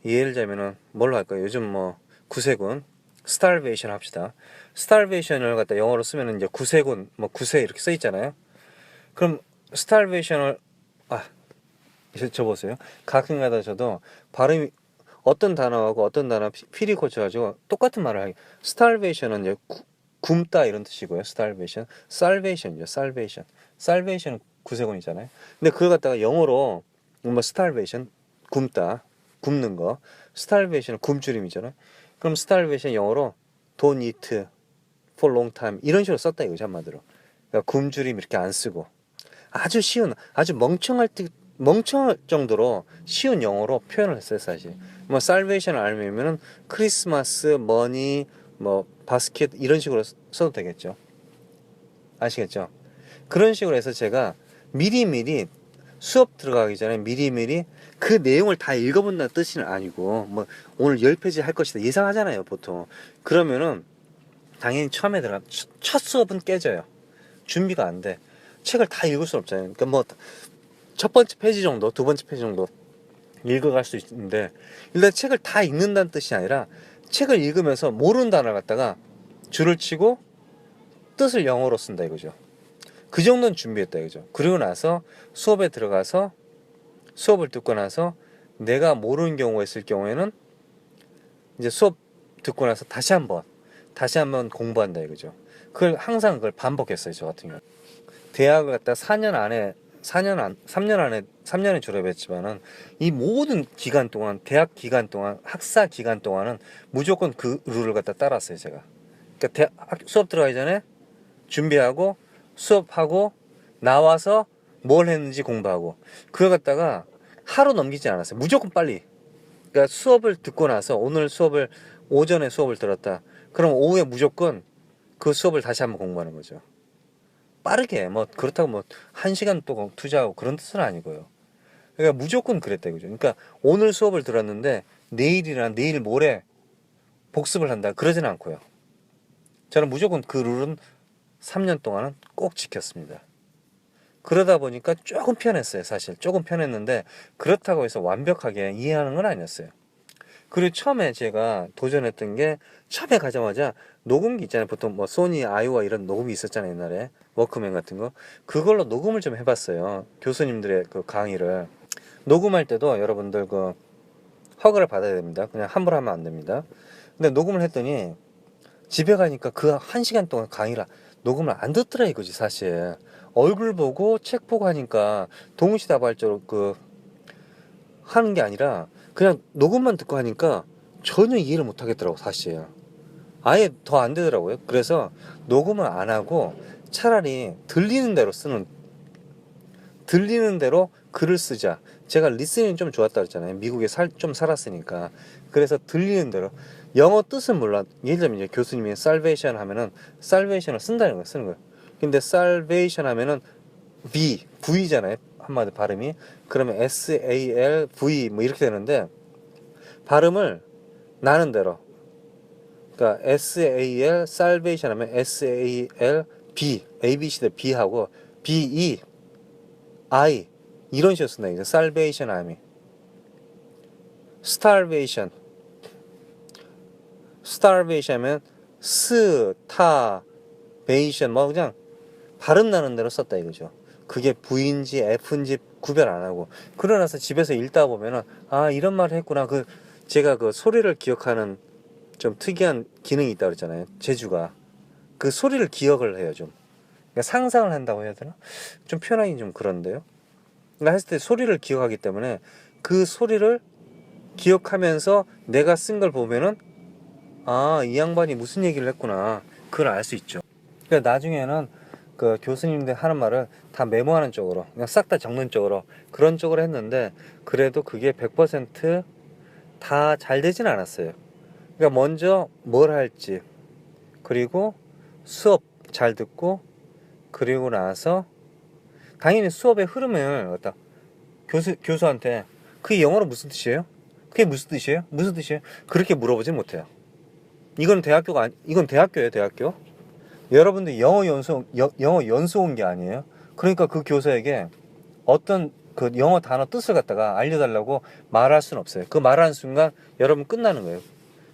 예를 들자면은 뭘로 할까요? 요즘 뭐 구세군 starvation 합시다. starvation을 갖다 영어로 쓰면은 이제 구세군 뭐 구세 이렇게 써 있잖아요. 그럼 starvation을 이제 저 보세요. 가끔가다 저도 발음이 어떤 단어하고 어떤 단어 필히 고쳐가지고 똑같은 말을 하기. starvation은 이제 굶다 이런 뜻이고요. starvation, salvation이죠. salvation은 구세군이잖아요. 근데 그걸 갖다가 영어로 뭐 starvation 굶다, 굶는 거, starvation은 굶주림이잖아요. 그럼 starvation 영어로 don't eat for long time 이런 식으로 썼다 이거죠 한마디로. 그러니까 굶주림 이렇게 안 쓰고 아주 쉬운, 아주 멍청할 정도로 쉬운 영어로 표현을 했어요 사실. 뭐 살베이션을 알면은 크리스마스, 머니, 뭐 바스켓 이런 식으로 써도 되겠죠. 아시겠죠? 그런 식으로 해서 제가 미리미리 수업 들어가기 전에 미리미리 그 내용을 다 읽어본다는 뜻은 아니고 뭐 오늘 10페이지 할 것이다 예상하잖아요 보통. 그러면은 당연히 처음에 첫 수업은 깨져요. 준비가 안 돼. 책을 다 읽을 수 없잖아요. 그러니까 뭐 첫 번째 페이지 정도, 두 번째 페이지 정도 읽어갈 수 있는데 일단 책을 다 읽는다는 뜻이 아니라 책을 읽으면서 모르는 단어를 갖다가 줄을 치고 뜻을 영어로 쓴다 이거죠. 그 정도는 준비했다 이거죠. 그리고 나서 수업에 들어가서 수업을 듣고 나서 내가 모르는 경우가 있을 경우에는 이제 수업 듣고 나서 다시 한번 공부한다 이거죠. 그걸 항상 그걸 반복했어요 저 같은 경우. 대학을 갖다 3년에 졸업했지만은 이 모든 기간 동안 대학 기간 동안 학사 기간 동안은 무조건 그 룰을 갖다 따랐어요 제가. 그러니까 수업 들어가기 전에 준비하고 수업하고 나와서 뭘 했는지 공부하고 그걸 갖다가 하루 넘기지 않았어요. 무조건 빨리. 그러니까 수업을 듣고 나서 오늘 수업을 오전에 수업을 들었다. 그럼 오후에 무조건 그 수업을 다시 한번 공부하는 거죠. 빠르게 뭐 그렇다고 뭐 1시간 동안 투자하고 그런 뜻은 아니고요. 그러니까 무조건 그랬다 이거죠. 그러니까 오늘 수업을 들었는데 내일이나 내일 모레 복습을 한다 그러진 않고요. 저는 무조건 그 룰은 3년 동안은 꼭 지켰습니다. 그러다 보니까 조금 편했어요 사실. 조금 편했는데 그렇다고 해서 완벽하게 이해하는 건 아니었어요. 그리고 처음에 제가 도전했던 게 처음에 가자마자 녹음기 있잖아요. 보통 뭐 소니 아이와 이런 녹음이 있었잖아요 옛날에 워크맨 같은 거. 그걸로 녹음을 좀 해봤어요. 교수님들의 그 강의를 녹음할 때도 여러분들 그 허가를 받아야 됩니다. 그냥 함부로 하면 안 됩니다. 근데 녹음을 했더니 집에 가니까 그 1시간 동안 강의를 녹음을 안 듣더라 이거지 사실. 얼굴 보고 책 보고 하니까 동시다발적으로 그 하는 게 아니라 그냥 녹음만 듣고 하니까 전혀 이해를 못 하겠더라고 사실. 아예 더 안 되더라고요. 그래서 녹음을 안 하고 차라리 들리는 대로 글을 쓰자. 제가 리스닝이 좀 좋았다 그랬잖아요. 미국에 좀 살았으니까. 그래서 들리는 대로 영어 뜻은 몰라. 예를 들면 이제 교수님이 salvation 하면은 salvation을 쓴다는 거예요. 쓰는 거예요. 근데 salvation 하면은 V잖아요. 한마디 발음이. 그러면 SALV 뭐 이렇게 되는데 발음을 나는 대로 그러니까 SAL salvation 하면 SAL B ABCD B하고 BE I 이런 식으로 쓴다. 이제 salvation army, starvation 하면 스타베이션 뭐 그냥 발음 나는 대로 썼다 이거죠. 그게 V인지 F인지 구별 안 하고 그러나서 집에서 읽다 보면은 아 이런 말을 했구나. 그 제가 그 소리를 기억하는 좀 특이한 기능이 있다 그랬잖아요. 제주가 그 소리를 기억을 해요. 좀 그러니까 상상을 한다고 해야 되나? 좀 표현하기 좀 그런데요. 그러니까 했을 때 소리를 기억하기 때문에 그 소리를 기억하면서 내가 쓴 걸 보면은 아, 이 양반이 무슨 얘기를 했구나. 그걸 알 수 있죠. 그러니까 나중에는 그 교수님들 하는 말을 다 메모하는 쪽으로, 그냥 싹 다 적는 쪽으로, 그런 쪽으로 했는데, 그래도 그게 100%다 잘 되진 않았어요. 그러니까 먼저 뭘 할지, 그리고 수업 잘 듣고, 그리고 나서, 당연히 수업의 흐름을 갖다 교수한테, 그게 영어로 무슨 뜻이에요? 그게 무슨 뜻이에요? 무슨 뜻이에요? 그렇게 물어보진 못해요. 이건 이건 대학교예요, 대학교. 여러분들 영어 연수 온 게 아니에요. 그러니까 그 교사에게 어떤 그 영어 단어 뜻을 갖다가 알려달라고 말할 수는 없어요. 그 말하는 순간 여러분 끝나는 거예요.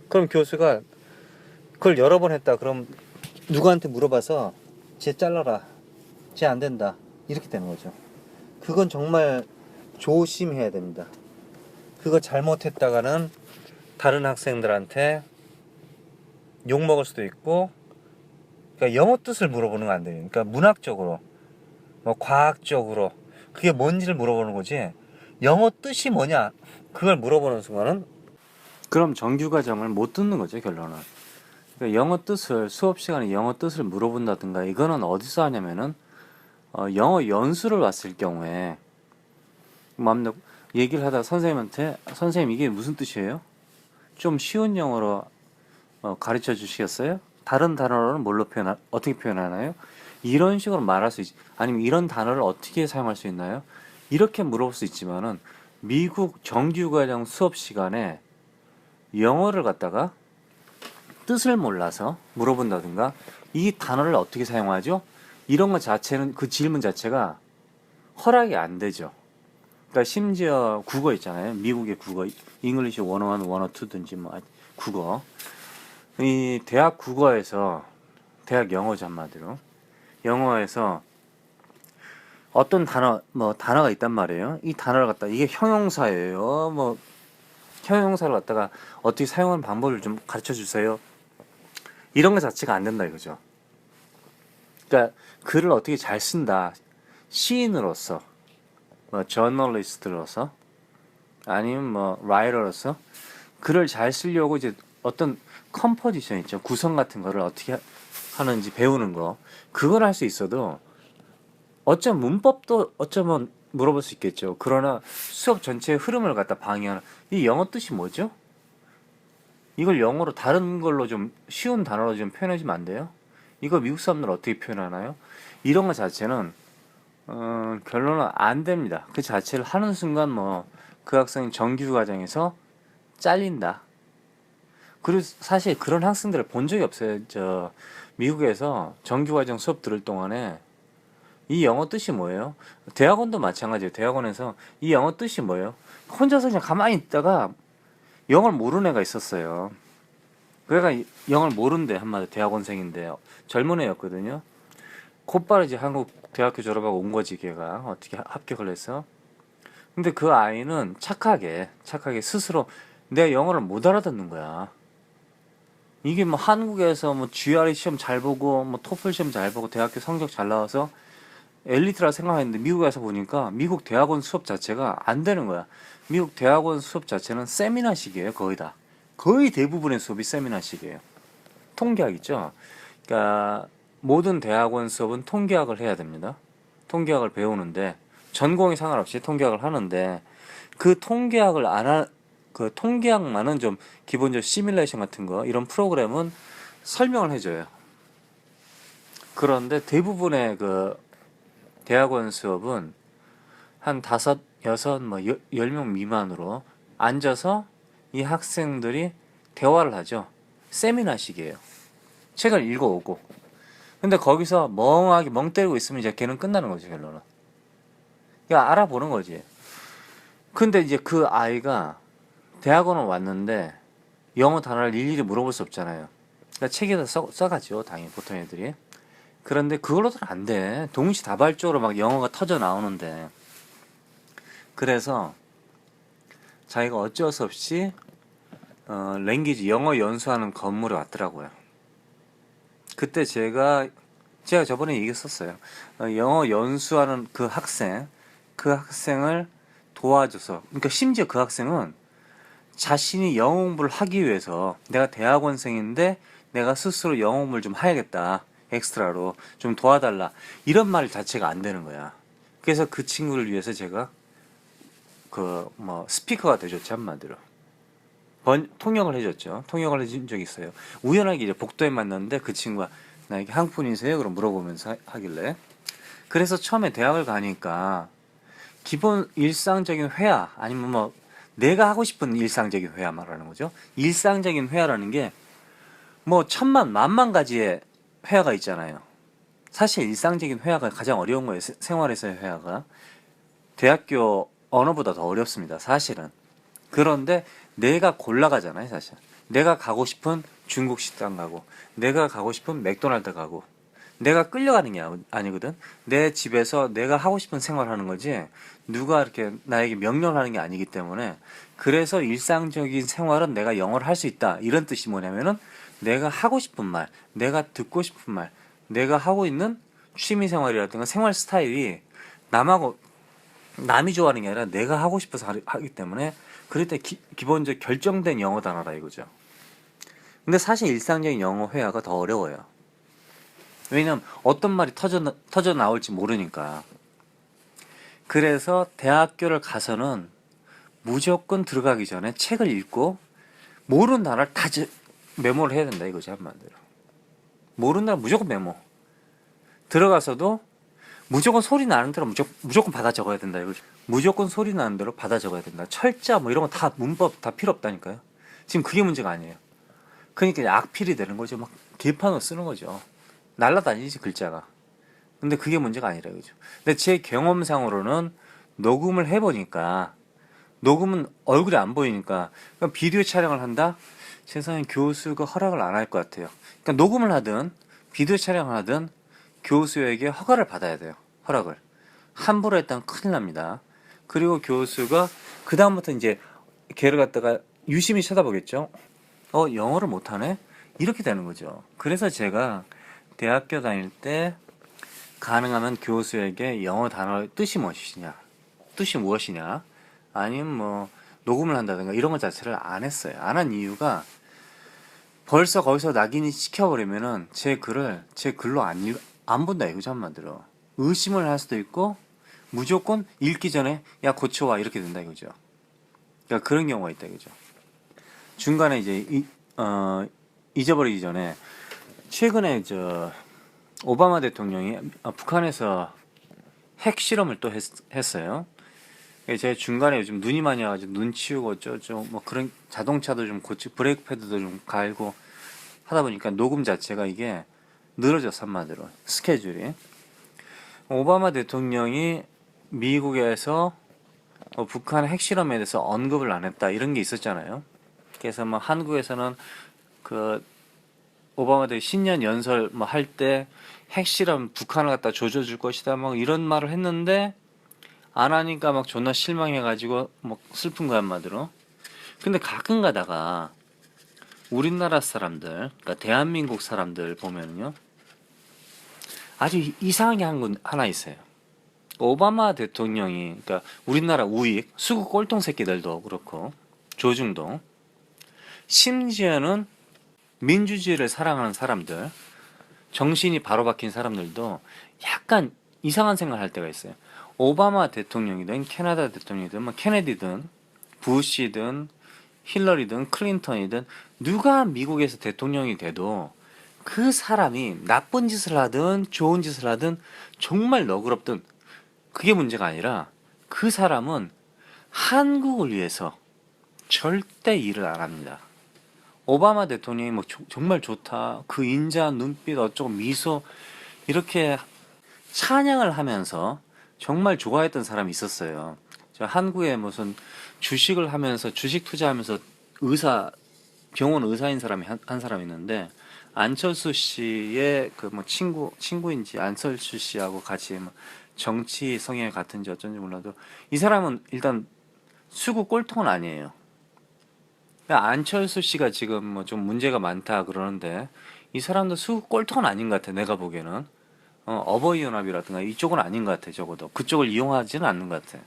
그럼 교수가 그걸 여러 번 했다. 그럼 누구한테 물어봐서 쟤 잘라라. 쟤 안 된다. 이렇게 되는 거죠. 그건 정말 조심해야 됩니다. 그거 잘못했다가는 다른 학생들한테 욕 먹을 수도 있고, 그러니까 영어 뜻을 물어보는 건 안 돼요. 그러니까 문학적으로, 뭐 과학적으로 그게 뭔지를 물어보는 거지. 영어 뜻이 뭐냐 그걸 물어보는 순간은 그럼 정규 과정을 못 듣는 거죠, 결론은. 그러니까 영어 뜻을 수업 시간에 영어 뜻을 물어본다든가 이거는 어디서 하냐면은 영어 연수를 왔을 경우에 마음대로 얘기를 하다가 선생님한테 선생님 이게 무슨 뜻이에요? 좀 쉬운 영어로 가르쳐 주시겠어요? 다른 단어로는 뭘로 어떻게 표현하나요? 이런 식으로 말할 수 있지. 아니면 이런 단어를 어떻게 사용할 수 있나요? 이렇게 물어볼 수 있지만은 미국 정규과정 수업 시간에 영어를 갖다가 뜻을 몰라서 물어본다든가 이 단어를 어떻게 사용하죠? 이런 것 자체는 그 질문 자체가 허락이 안 되죠. 그러니까 심지어 국어 있잖아요. 미국의 국어, 잉글리시 101, 102든지 뭐 국어. 이 대학 국어에서 대학 영어죠 한마디로 영어에서 어떤 단어가 있단 말이에요. 이 단어를 갖다 이게 형용사예요. 뭐 형용사를 갖다가 어떻게 사용하는 방법을 좀 가르쳐 주세요. 이런 것 자체가 안 된다 이거죠. 그러니까 글을 어떻게 잘 쓴다. 시인으로서, 뭐 저널리스트로서, 아니면 뭐 라이터로서 글을 잘 쓰려고 이제 어떤 컴포지션 있죠. 구성 같은 거를 어떻게 하는지 배우는 거. 그걸 할 수 있어도 어쩌면 문법도 어쩌면 물어볼 수 있겠죠. 그러나 수업 전체의 흐름을 갖다 방해하는 이 영어 뜻이 뭐죠? 이걸 영어로 다른 걸로 좀 쉬운 단어로 좀 표현해 주면 안 돼요? 이거 미국 사람들 어떻게 표현하나요? 이런 것 자체는 결론은 안 됩니다. 그 자체를 하는 순간 뭐 그 학생이 정규 과정에서 잘린다. 그리고 사실 그런 학생들을 본 적이 없어요. 저 미국에서 정규 과정 수업 들을 동안에 이 영어 뜻이 뭐예요? 대학원도 마찬가지예요. 대학원에서 이 영어 뜻이 뭐예요? 혼자서 그냥 가만히 있다가 영어를 모르는 애가 있었어요. 그 애가 영어를 모른대. 한마디로 대학원생인데 젊은 애였거든요. 곧바로 이제 한국 대학교 졸업하고 온 거지. 걔가 어떻게 합격을 해서. 근데 그 아이는 착하게 스스로 내가 영어를 못 알아듣는 거야. 이게 뭐 한국에서 뭐 GRE 시험 잘 보고 뭐 토플 시험 잘 보고 대학교 성적 잘 나와서 엘리트라 생각했는데 미국에 와서 보니까 미국 대학원 수업 자체가 안 되는 거야. 미국 대학원 수업 자체는 세미나식이에요. 거의 다. 거의 대부분의 수업이 세미나식이에요. 통계학 있죠. 그러니까 모든 대학원 수업은 통계학을 해야 됩니다. 통계학을 배우는데 전공이 상관없이 통계학을 하는데 그 통계학을 그 통계학만은 좀 기본적으로 시뮬레이션 같은 거 이런 프로그램은 설명을 해줘요. 그런데 대부분의 그 대학원 수업은 한 5, 6, 뭐 10명 미만으로 앉아서 이 학생들이 대화를 하죠. 세미나식이에요. 책을 읽어오고. 근데 거기서 멍하게 멍 때리고 있으면 이제 걔는 끝나는 거죠, 결론은. 그러니까 알아보는 거지. 근데 이제 그 아이가 대학원을 왔는데 영어 단어를 일일이 물어볼 수 없잖아요. 그러니까 책에다 써가죠, 당연히 보통 애들이. 그런데 그걸로도 안 돼. 동시다발적으로 막 영어가 터져 나오는데. 그래서 자기가 어쩔 수 없이 랭귀지 영어 연수하는 건물에 왔더라고요. 그때 제가 저번에 얘기했었어요. 영어 연수하는 그 학생을 도와줘서, 그러니까 심지어 그 학생은 자신이 영어 공부를 하기 위해서 내가 대학원생인데 내가 스스로 영어 공부를 좀 해야겠다, 엑스트라로 좀 도와달라, 이런 말 자체가 안 되는 거야. 그래서 그 친구를 위해서 제가 스피커가 되줬죠, 한마디로. 통역을 해줬죠. 통역을 해준 적이 있어요. 우연하게 이제 복도에 만났는데 그 친구가 나에게 한국 분이세요? 그럼 물어보면서 하길래. 그래서 처음에 대학을 가니까 기본 일상적인 회화, 아니면 뭐 내가 하고 싶은 일상적인 회화 말하는 거죠. 일상적인 회화라는 게 뭐 천만 만만 가지의 회화가 있잖아요. 사실 일상적인 회화가 가장 어려운 거예요. 생활에서의 회화가. 대학교 언어보다 더 어렵습니다, 사실은. 그런데 내가 골라가잖아요, 사실. 내가 가고 싶은 중국 식당 가고, 내가 가고 싶은 맥도날드 가고, 내가 끌려가는 게 아니거든. 내 집에서 내가 하고 싶은 생활하는 거지 누가 이렇게 나에게 명령을 하는 게 아니기 때문에. 그래서 일상적인 생활은 내가 영어를 할 수 있다, 이런 뜻이 뭐냐면은 내가 하고 싶은 말, 내가 듣고 싶은 말, 내가 하고 있는 취미생활이라든가 생활 스타일이 남이 좋아하는 게 아니라 내가 하고 싶어서 하기 때문에, 그럴 때 기본적 결정된 영어 단어라 이거죠. 근데 사실 일상적인 영어 회화가 더 어려워요. 왜냐면 어떤 말이 터져 나올지 모르니까. 그래서 대학교를 가서는 무조건 들어가기 전에 책을 읽고 모르는 단어를 다 메모를 해야 된다 이거죠, 한마디로. 모르는 단어 무조건 메모. 들어가서도 무조건 소리 나는 대로 무조건 받아 적어야 된다 이거죠. 무조건 소리 나는 대로 받아 적어야 된다. 철자 뭐 이런 거 다 문법 다 필요 없다니까요. 지금 그게 문제가 아니에요. 그러니까 악필이 되는 거죠. 막 개판으로 쓰는 거죠. 날라다니지 글자가. 근데 그게 문제가 아니라 이거죠. 근데 제 경험상으로는 녹음을 해보니까, 녹음은 얼굴이 안 보이니까, 그러니까 비디오 촬영을 한다? 세상에 교수가 허락을 안 할 것 같아요. 그러니까 녹음을 하든 비디오 촬영을 하든 교수에게 허가를 받아야 돼요. 허락을. 함부로 했다면 큰일 납니다. 그리고 교수가 그 다음부터 이제 걔를 갖다가 유심히 쳐다보겠죠. 영어를 못하네? 이렇게 되는 거죠. 그래서 제가 대학교 다닐 때 가능하면 교수에게 영어 단어의 뜻이 무엇이냐, 아니면 뭐 녹음을 한다든가 이런 것 자체를 안 했어요. 안 한 이유가 벌써 거기서 낙인이 찍혀버리면은 제 글로 안 본다 이거죠, 한마디로. 의심을 할 수도 있고 무조건 읽기 전에 야 고쳐와 이렇게 된다 이거죠. 그러니까 그런 경우가 있다 이거죠. 중간에 이제 잊어버리기 전에, 최근에 오바마 대통령이 북한에서 핵 실험을 또 했어요. 제가 중간에 요즘 눈이 많이 와가지고 눈 치우고 어쩌고 뭐 그런 자동차도 좀 고치고 브레이크 패드도 좀 갈고 하다 보니까 녹음 자체가 이게 늘어졌어, 한마디로 스케줄이. 오바마 대통령이 미국에서 북한 핵실험에 대해서 언급을 안 했다 이런 게 있었잖아요. 그래서 뭐 한국에서는 그 오바마 대 신년 연설 뭐 할 때 핵실험 북한을 갖다 조져줄 것이다 뭐 이런 말을 했는데 안 하니까 막 존나 실망해가지고 뭐 슬픈 거야, 한마디로. 근데 가끔 가다가 우리나라 사람들, 그러니까 대한민국 사람들 보면요, 아주 이상하게 한 건 하나 있어요. 오바마 대통령이, 그러니까 우리나라 우익 수구 꼴통 새끼들도 그렇고 조중동, 심지어는 민주주의를 사랑하는 사람들, 정신이 바로 박힌 사람들도 약간 이상한 생각을 할 때가 있어요. 오바마 대통령이든 캐나다 대통령이든 뭐 케네디든 부시든 힐러리든 클린턴이든 누가 미국에서 대통령이 돼도 그 사람이 나쁜 짓을 하든 좋은 짓을 하든 정말 너그럽든 그게 문제가 아니라 그 사람은 한국을 위해서 절대 일을 안 합니다. 오바마 대통령이 뭐 정말 좋다, 그 인자한 눈빛 어쩌고 미소 이렇게 찬양을 하면서 정말 좋아했던 사람이 있었어요. 저 한국에 무슨 주식을 하면서 주식 투자하면서 병원 의사인 사람이 한 사람 있는데, 안철수 씨의 그 뭐 친구인지 안철수 씨하고 같이 뭐 정치 성향이 같은지 어쩐지 몰라도 이 사람은 일단 수구 꼴통은 아니에요. 안철수 씨가 지금 뭐 좀 문제가 많다 그러는데 이 사람도 수구 꼴통은 아닌 것 같아. 내가 보기에는 어버이연합이라든가 이쪽은 아닌 것 같아. 적어도 그쪽을 이용하지는 않는 것 같아.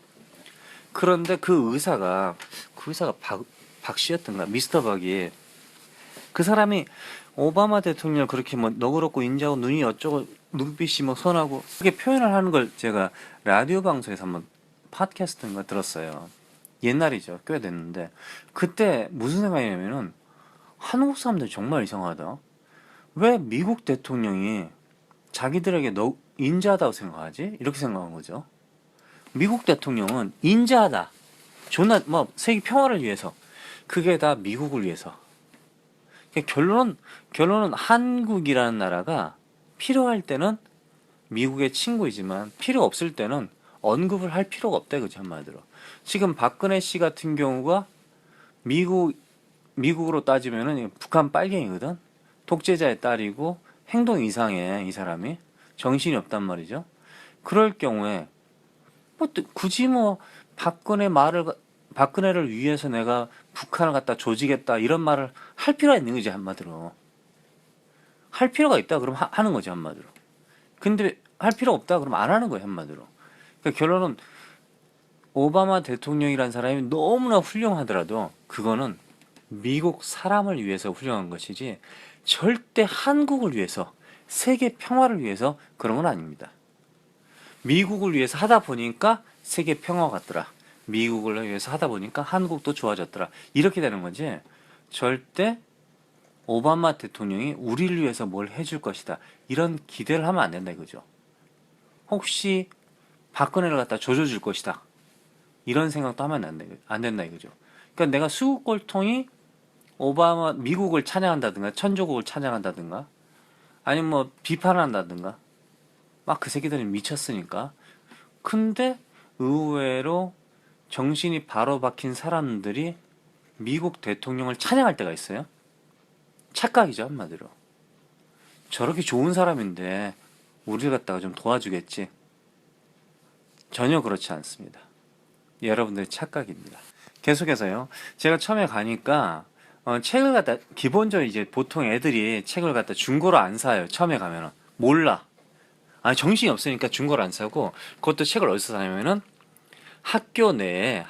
그런데 그 의사가 박 씨였던가 미스터 박이, 그 사람이 오바마 대통령 그렇게 뭐 너그럽고 인자하고 눈이 어쩌고 눈빛이 뭐 선하고 그렇게 표현을 하는 걸 제가 라디오 방송에서 한번 팟캐스트인가 들었어요. 옛날이죠. 꽤 됐는데 그때 무슨 생각이냐면은 한국 사람들 정말 이상하다. 왜 미국 대통령이 자기들에게 인자하다고 생각하지? 이렇게 생각한 거죠. 미국 대통령은 인자하다. 존나 뭐 세계 평화를 위해서. 그게 다 미국을 위해서. 결론은 한국이라는 나라가 필요할 때는 미국의 친구이지만 필요 없을 때는 언급을 할 필요가 없다, 그죠, 한마디로. 지금 박근혜 씨 같은 경우가 미국으로 따지면은 북한 빨갱이거든. 독재자의 딸이고 행동이 이상해, 이 사람이. 정신이 없단 말이죠. 그럴 경우에 뭐 굳이 뭐 박근혜를 위해서 내가 북한을 갖다 조지겠다 이런 말을 할 필요가 있는 거지, 한마디로. 할 필요가 있다 그러면 하는 거지, 한마디로. 근데 할 필요 없다 그러면 안 하는 거예요, 한마디로. 그러니까 결론은 오바마 대통령이란 사람이 너무나 훌륭하더라도 그거는 미국 사람을 위해서 훌륭한 것이지 절대 한국을 위해서, 세계 평화를 위해서 그런 건 아닙니다. 미국을 위해서 하다 보니까 세계 평화 같더라. 미국을 위해서 하다 보니까 한국도 좋아졌더라. 이렇게 되는 거지. 절대 오바마 대통령이 우리를 위해서 뭘 해줄 것이다, 이런 기대를 하면 안 된다 이거죠. 혹시 박근혜를 갖다 조져줄 것이다, 이런 생각도 하면 안 된다 이거죠. 그러니까 내가 수국골통이 미국을 찬양한다든가 천조국을 찬양한다든가 아니면 뭐 비판한다든가 막 그 새끼들은 미쳤으니까. 근데 의외로 정신이 바로 박힌 사람들이 미국 대통령을 찬양할 때가 있어요. 착각이죠, 한마디로. 저렇게 좋은 사람인데 우리를 갖다가 좀 도와주겠지. 전혀 그렇지 않습니다. 여러분들의 착각입니다. 계속해서요. 제가 처음에 가니까 책을 갖다, 기본적으로 이제 보통 애들이 책을 갖다 중고로 안 사요. 처음에 가면은 몰라. 아니, 정신이 없으니까 중고를 안 사고, 그것도 책을 어디서 사냐면은 학교 내에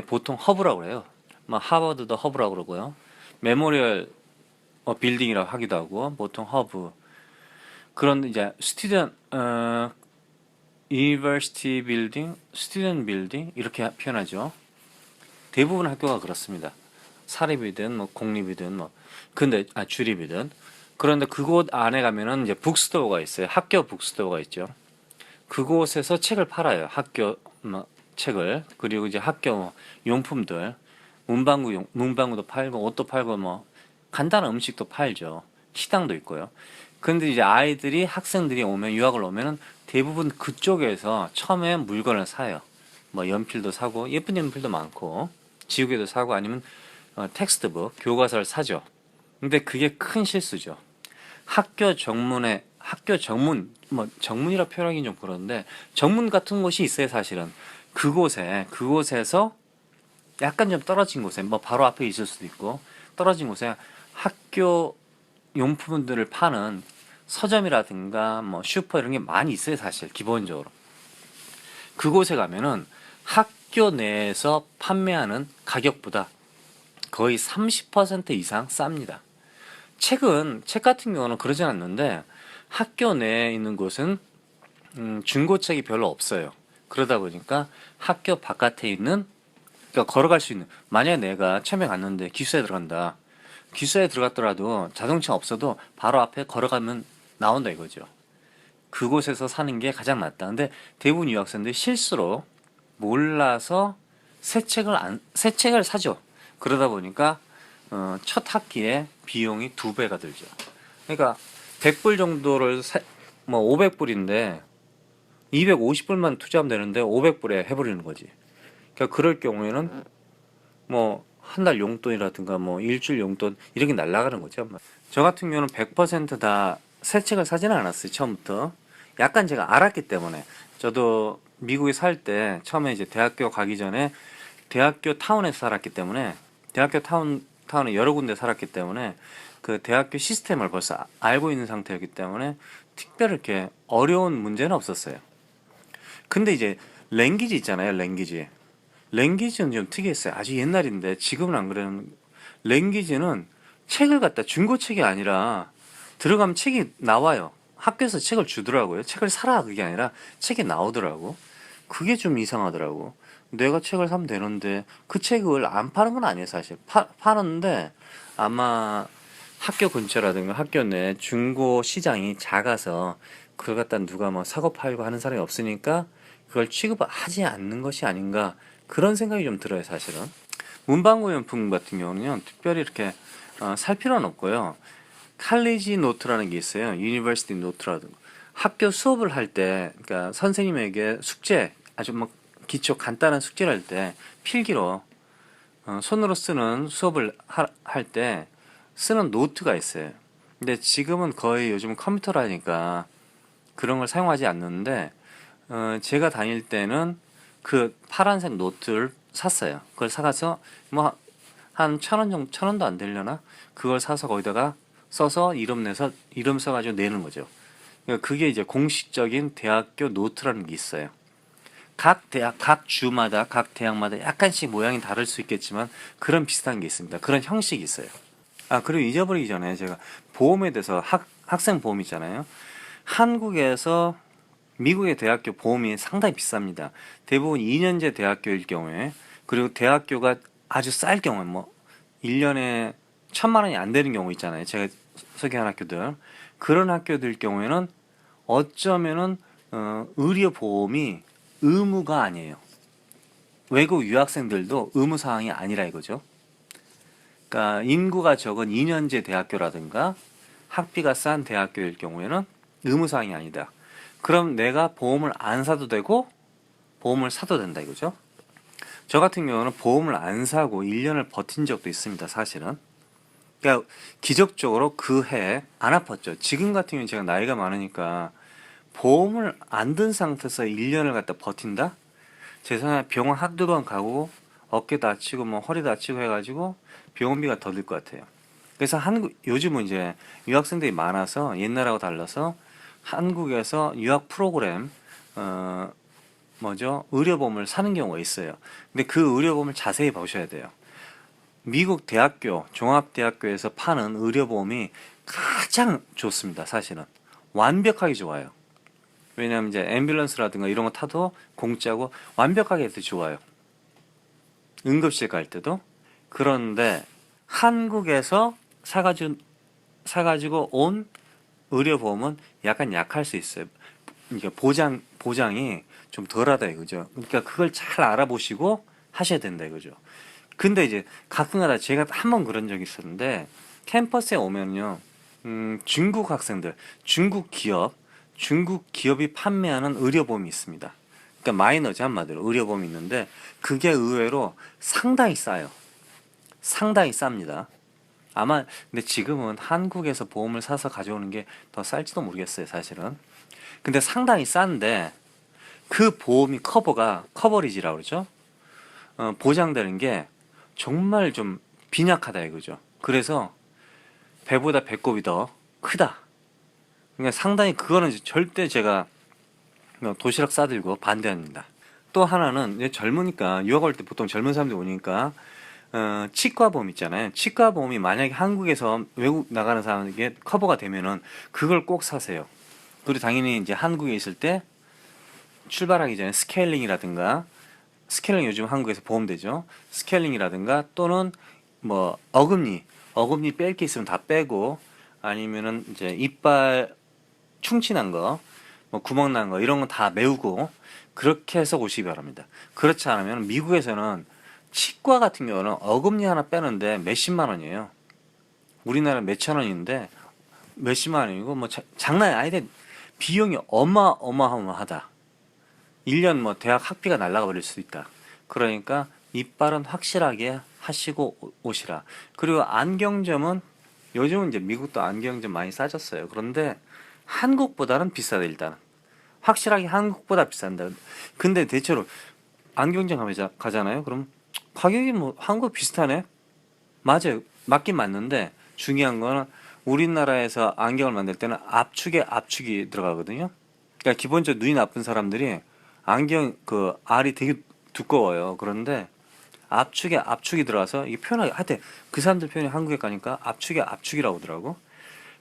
보통 허브라고 그래요. 뭐 하버드도 허브라고 그러고요. 메모리얼 빌딩이라고 하기도 하고, 보통 허브. 그런데 이제 유니버시티 빌딩, 스튜던트 빌딩 이렇게 표현하죠. 대부분 학교가 그렇습니다. 사립이든 뭐 공립이든 뭐 주립이든. 그런데 그곳 안에 가면은 이제 북스토어가 있어요. 학교 북스토어가 있죠. 그곳에서 책을 팔아요. 학교 책을. 그리고 이제 학교 용품들, 문방구도 팔고 옷도 팔고 뭐 간단한 음식도 팔죠. 식당도 있고요. 근데 이제 학생들이 유학을 오면은 대부분 그쪽에서 처음에 물건을 사요. 뭐 연필도 사고 예쁜 연필도 많고 지우개도 사고 아니면 텍스트북, 교과서를 사죠. 근데 그게 큰 실수죠. 정문이라 표현하기는 좀 그런데 정문 같은 곳이 있어요, 사실은. 그곳에서 약간 좀 떨어진 곳에, 뭐 바로 앞에 있을 수도 있고 떨어진 곳에 학교 용품들을 파는 서점이라든가 뭐 슈퍼 이런 게 많이 있어요, 사실. 기본적으로 그곳에 가면은 학교 내에서 판매하는 가격보다 거의 30% 이상 쌉니다. 책 같은 경우는 그러진 않는데 학교 내에 있는 곳은 중고책이 별로 없어요. 그러다 보니까 학교 바깥에 있는, 그러니까 걸어갈 수 있는, 만약에 내가 처음에 갔는데 기숙사에 들어간다. 기숙사에 들어갔더라도 자동차 없어도 바로 앞에 걸어가면 나온다 이거죠. 그곳에서 사는 게 가장 낫다. 근데 대부분 유학생들이 실수로 몰라서 새 책을 사죠. 그러다 보니까 첫 학기에 비용이 2배가 들죠. 그러니까 100불 정도를 뭐 500불인데 250불만 투자하면 되는데 500불에 해버리는 거지. 그러니까 그럴 경우에는 뭐 한 달 용돈이라든가 뭐 일주일 용돈 이렇게 날아가는 거죠. 저 같은 경우는 100% 다 새 책을 사지는 않았어요. 처음부터 약간 제가 알았기 때문에. 저도 미국에 살 때 처음에 이제 대학교 가기 전에 대학교 타운에서 살았기 때문에, 대학교 타운에 여러 군데 살았기 때문에 그 대학교 시스템을 벌써 알고 있는 상태였기 때문에 특별히 이렇게 어려운 문제는 없었어요. 근데 이제 랭귀지 있잖아요. 랭귀지는 좀 특이했어요. 아주 옛날인데 지금은 안 그러는. 랭귀지는 책을 갖다 중고책이 아니라 들어가면 책이 나와요. 학교에서 책을 주더라고요. 책을 사라 그게 아니라 책이 나오더라고. 그게 좀 이상하더라고. 내가 책을 사면 되는데 그 책을 안 파는 건 아니에요 사실. 파는데 아마 학교 근처라든가 학교 내 중고 시장이 작아서 그걸 갖다 누가 뭐 사고 팔고 하는 사람이 없으니까 그걸 취급하지 않는 것이 아닌가, 그런 생각이 좀 들어요 사실은. 문방구 용품 같은 경우는요 특별히 이렇게 살 필요는 없고요. 칼리지 노트라는 게 있어요. 유니버시티 노트라든가. 학교 수업을 할 때, 그러니까 선생님에게 숙제, 아주 막 기초 간단한 숙제를 할 때 필기로 손으로 쓰는 수업을 할 때 쓰는 노트가 있어요. 근데 지금은 거의 요즘은 컴퓨터로 하니까 그런 걸 사용하지 않는데, 제가 다닐 때는 그 파란색 노트를 샀어요. 그걸 사가서 뭐 한 1,000원 정도, 1,000원도 안 되려나? 그걸 사서 거기다가 써서 이름 써가지고 내는 거죠. 그러니까 그게 이제 공식적인 대학교 노트라는 게 있어요. 각 대학, 각 주마다, 각 대학마다 약간씩 모양이 다를 수 있겠지만 그런 비슷한 게 있습니다. 그런 형식이 있어요. 아, 그리고 잊어버리기 전에 제가 보험에 대해서 학생 보험 있잖아요. 한국에서 미국의 대학교 보험이 상당히 비쌉니다. 대부분 2년제 대학교일 경우에, 그리고 대학교가 아주 쌀 경우에 뭐 1년에 1,000만 원이 안 되는 경우 있잖아요. 제가 소개한 학교들. 그런 학교들 경우에는 어쩌면은 의료 보험이 의무가 아니에요. 외국 유학생들도 의무 사항이 아니라 이거죠. 그러니까 인구가 적은 2년제 대학교라든가 학비가 싼 대학교일 경우에는 의무 사항이 아니다. 그럼 내가 보험을 안 사도 되고 보험을 사도 된다 이거죠. 저 같은 경우는 보험을 안 사고 1년을 버틴 적도 있습니다. 사실은. 그러니까 기적적으로 그 해 안 아팠죠. 지금 같은 경우는 제가 나이가 많으니까 보험을 안 든 상태에서 1년을 갖다 버틴다? 제 생각에 병원 한두 번 가고 어깨 다치고 뭐 허리 다치고 해가지고 병원비가 더 들 것 같아요. 그래서 요즘은 이제 유학생들이 많아서 옛날하고 달라서 한국에서 유학 프로그램 의료보험을 사는 경우가 있어요. 근데 그 의료보험을 자세히 보셔야 돼요. 미국 대학교, 종합대학교에서 파는 의료보험이 가장 좋습니다. 사실은 완벽하게 좋아요. 왜냐하면 이제 앰뷸런스라든가 이런 거 타도 공짜고 완벽하게 좋아요. 응급실 갈 때도. 그런데 한국에서 사가지고 온 의료보험은 약간 약할 수 있어요. 그러니까 보장이 좀 덜하다 이거죠. 그러니까 그걸 잘 알아보시고 하셔야 된다 이거죠. 근데 이제 가끔가다 제가 한 번 그런 적이 있었는데, 캠퍼스에 오면요, 중국 학생들, 중국 기업이 판매하는 의료보험이 있습니다. 그러니까 마이너지 한마디로 의료보험이 있는데 그게 의외로 상당히 싸요. 상당히 쌉니다. 아마 근데 지금은 한국에서 보험을 사서 가져오는 게 더 쌀지도 모르겠어요, 사실은. 근데 상당히 싼데 그 보험이 커버리지라고 그러죠. 보장되는 게 정말 좀 빈약하다 이거죠. 그래서 배보다 배꼽이 더 크다. 그러니까 상당히 그거는 절대 제가 도시락 싸들고 반대합니다. 또 하나는 이제 젊으니까 유학 올 때 보통 젊은 사람들이 오니까 치과보험 있잖아요. 치과보험이 만약에 한국에서 외국 나가는 사람에게 커버가 되면은 그걸 꼭 사세요. 그리고 당연히 이제 한국에 있을 때 출발하기 전에 스케일링 요즘 한국에서 보험되죠. 스케일링이라든가 또는 뭐 어금니 뺄 게 있으면 다 빼고, 아니면은 이제 이빨 충치난 거, 뭐 구멍 난 거 이런 건 다 메우고 그렇게 해서 오시기 바랍니다. 그렇지 않으면 미국에서는 치과 같은 경우는 어금니 하나 빼는데 몇십만 원이에요. 우리나라 몇천 원인데 몇십만 원이고 뭐 장난이 아닌데 비용이 어마어마하다. 1년 뭐 대학 학비가 날아가 버릴 수 있다. 그러니까 이빨은 확실하게 하시고 오시라. 그리고 안경점은 요즘은 이제 미국도 안경점 많이 싸졌어요. 그런데 한국보다는 비싸다 일단은. 확실하게 한국보다 비싼다. 근데 대체로 안경점 가잖아요. 그럼 가격이 뭐 한국 비슷하네. 맞아요. 맞긴 맞는데 중요한 거는 우리나라에서 안경을 만들 때는 압축에 압축이 들어가거든요. 그러니까 기본적으로 눈이 나쁜 사람들이 안경 그 알이 되게 두꺼워요. 그런데 압축에 압축이 들어가서 이게 표현하기 하여튼 그 사람들 표현이 한국에 가니까 압축에 압축이라고 하더라고.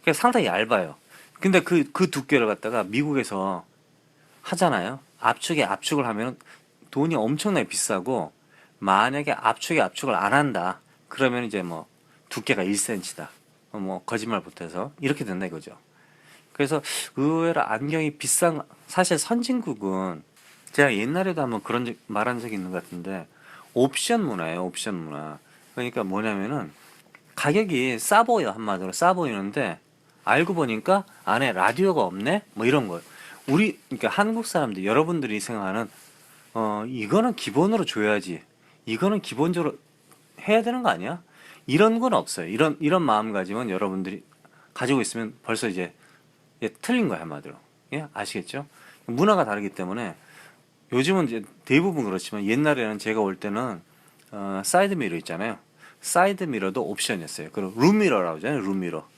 그러니까 상당히 얇아요. 근데 그 두께를 갖다가 미국에서 하잖아요. 압축에 압축을 하면 돈이 엄청나게 비싸고 만약에 압축에 압축을 안 한다. 그러면 이제 뭐 두께가 1cm다. 뭐 거짓말 못해서 이렇게 된다 이거죠. 그래서 의외로 안경이 비싼 사실 선진국은 제가 옛날에도 한번 말한 적이 있는 것 같은데 옵션 문화예요. 옵션 문화. 그러니까 뭐냐면은 가격이 싸 보여 한마디로 싸 보이는데 알고 보니까 안에 라디오가 없네 뭐 이런 거. 우리 그러니까 한국 사람들 여러분들이 생각하는 이거는 기본으로 줘야지. 이거는 기본적으로 해야 되는 거 아니야? 이런 건 없어요. 이런 마음가짐은 여러분들이 가지고 있으면 벌써 이제 틀린 거야 한마디로. 예? 아시겠죠? 문화가 다르기 때문에 요즘은 이제 대부분 그렇지만 옛날에는 제가 올 때는 사이드 미러 있잖아요. 사이드 미러도 옵션이었어요. 그리고 룸 미러라고 하잖아요. 룸 미러.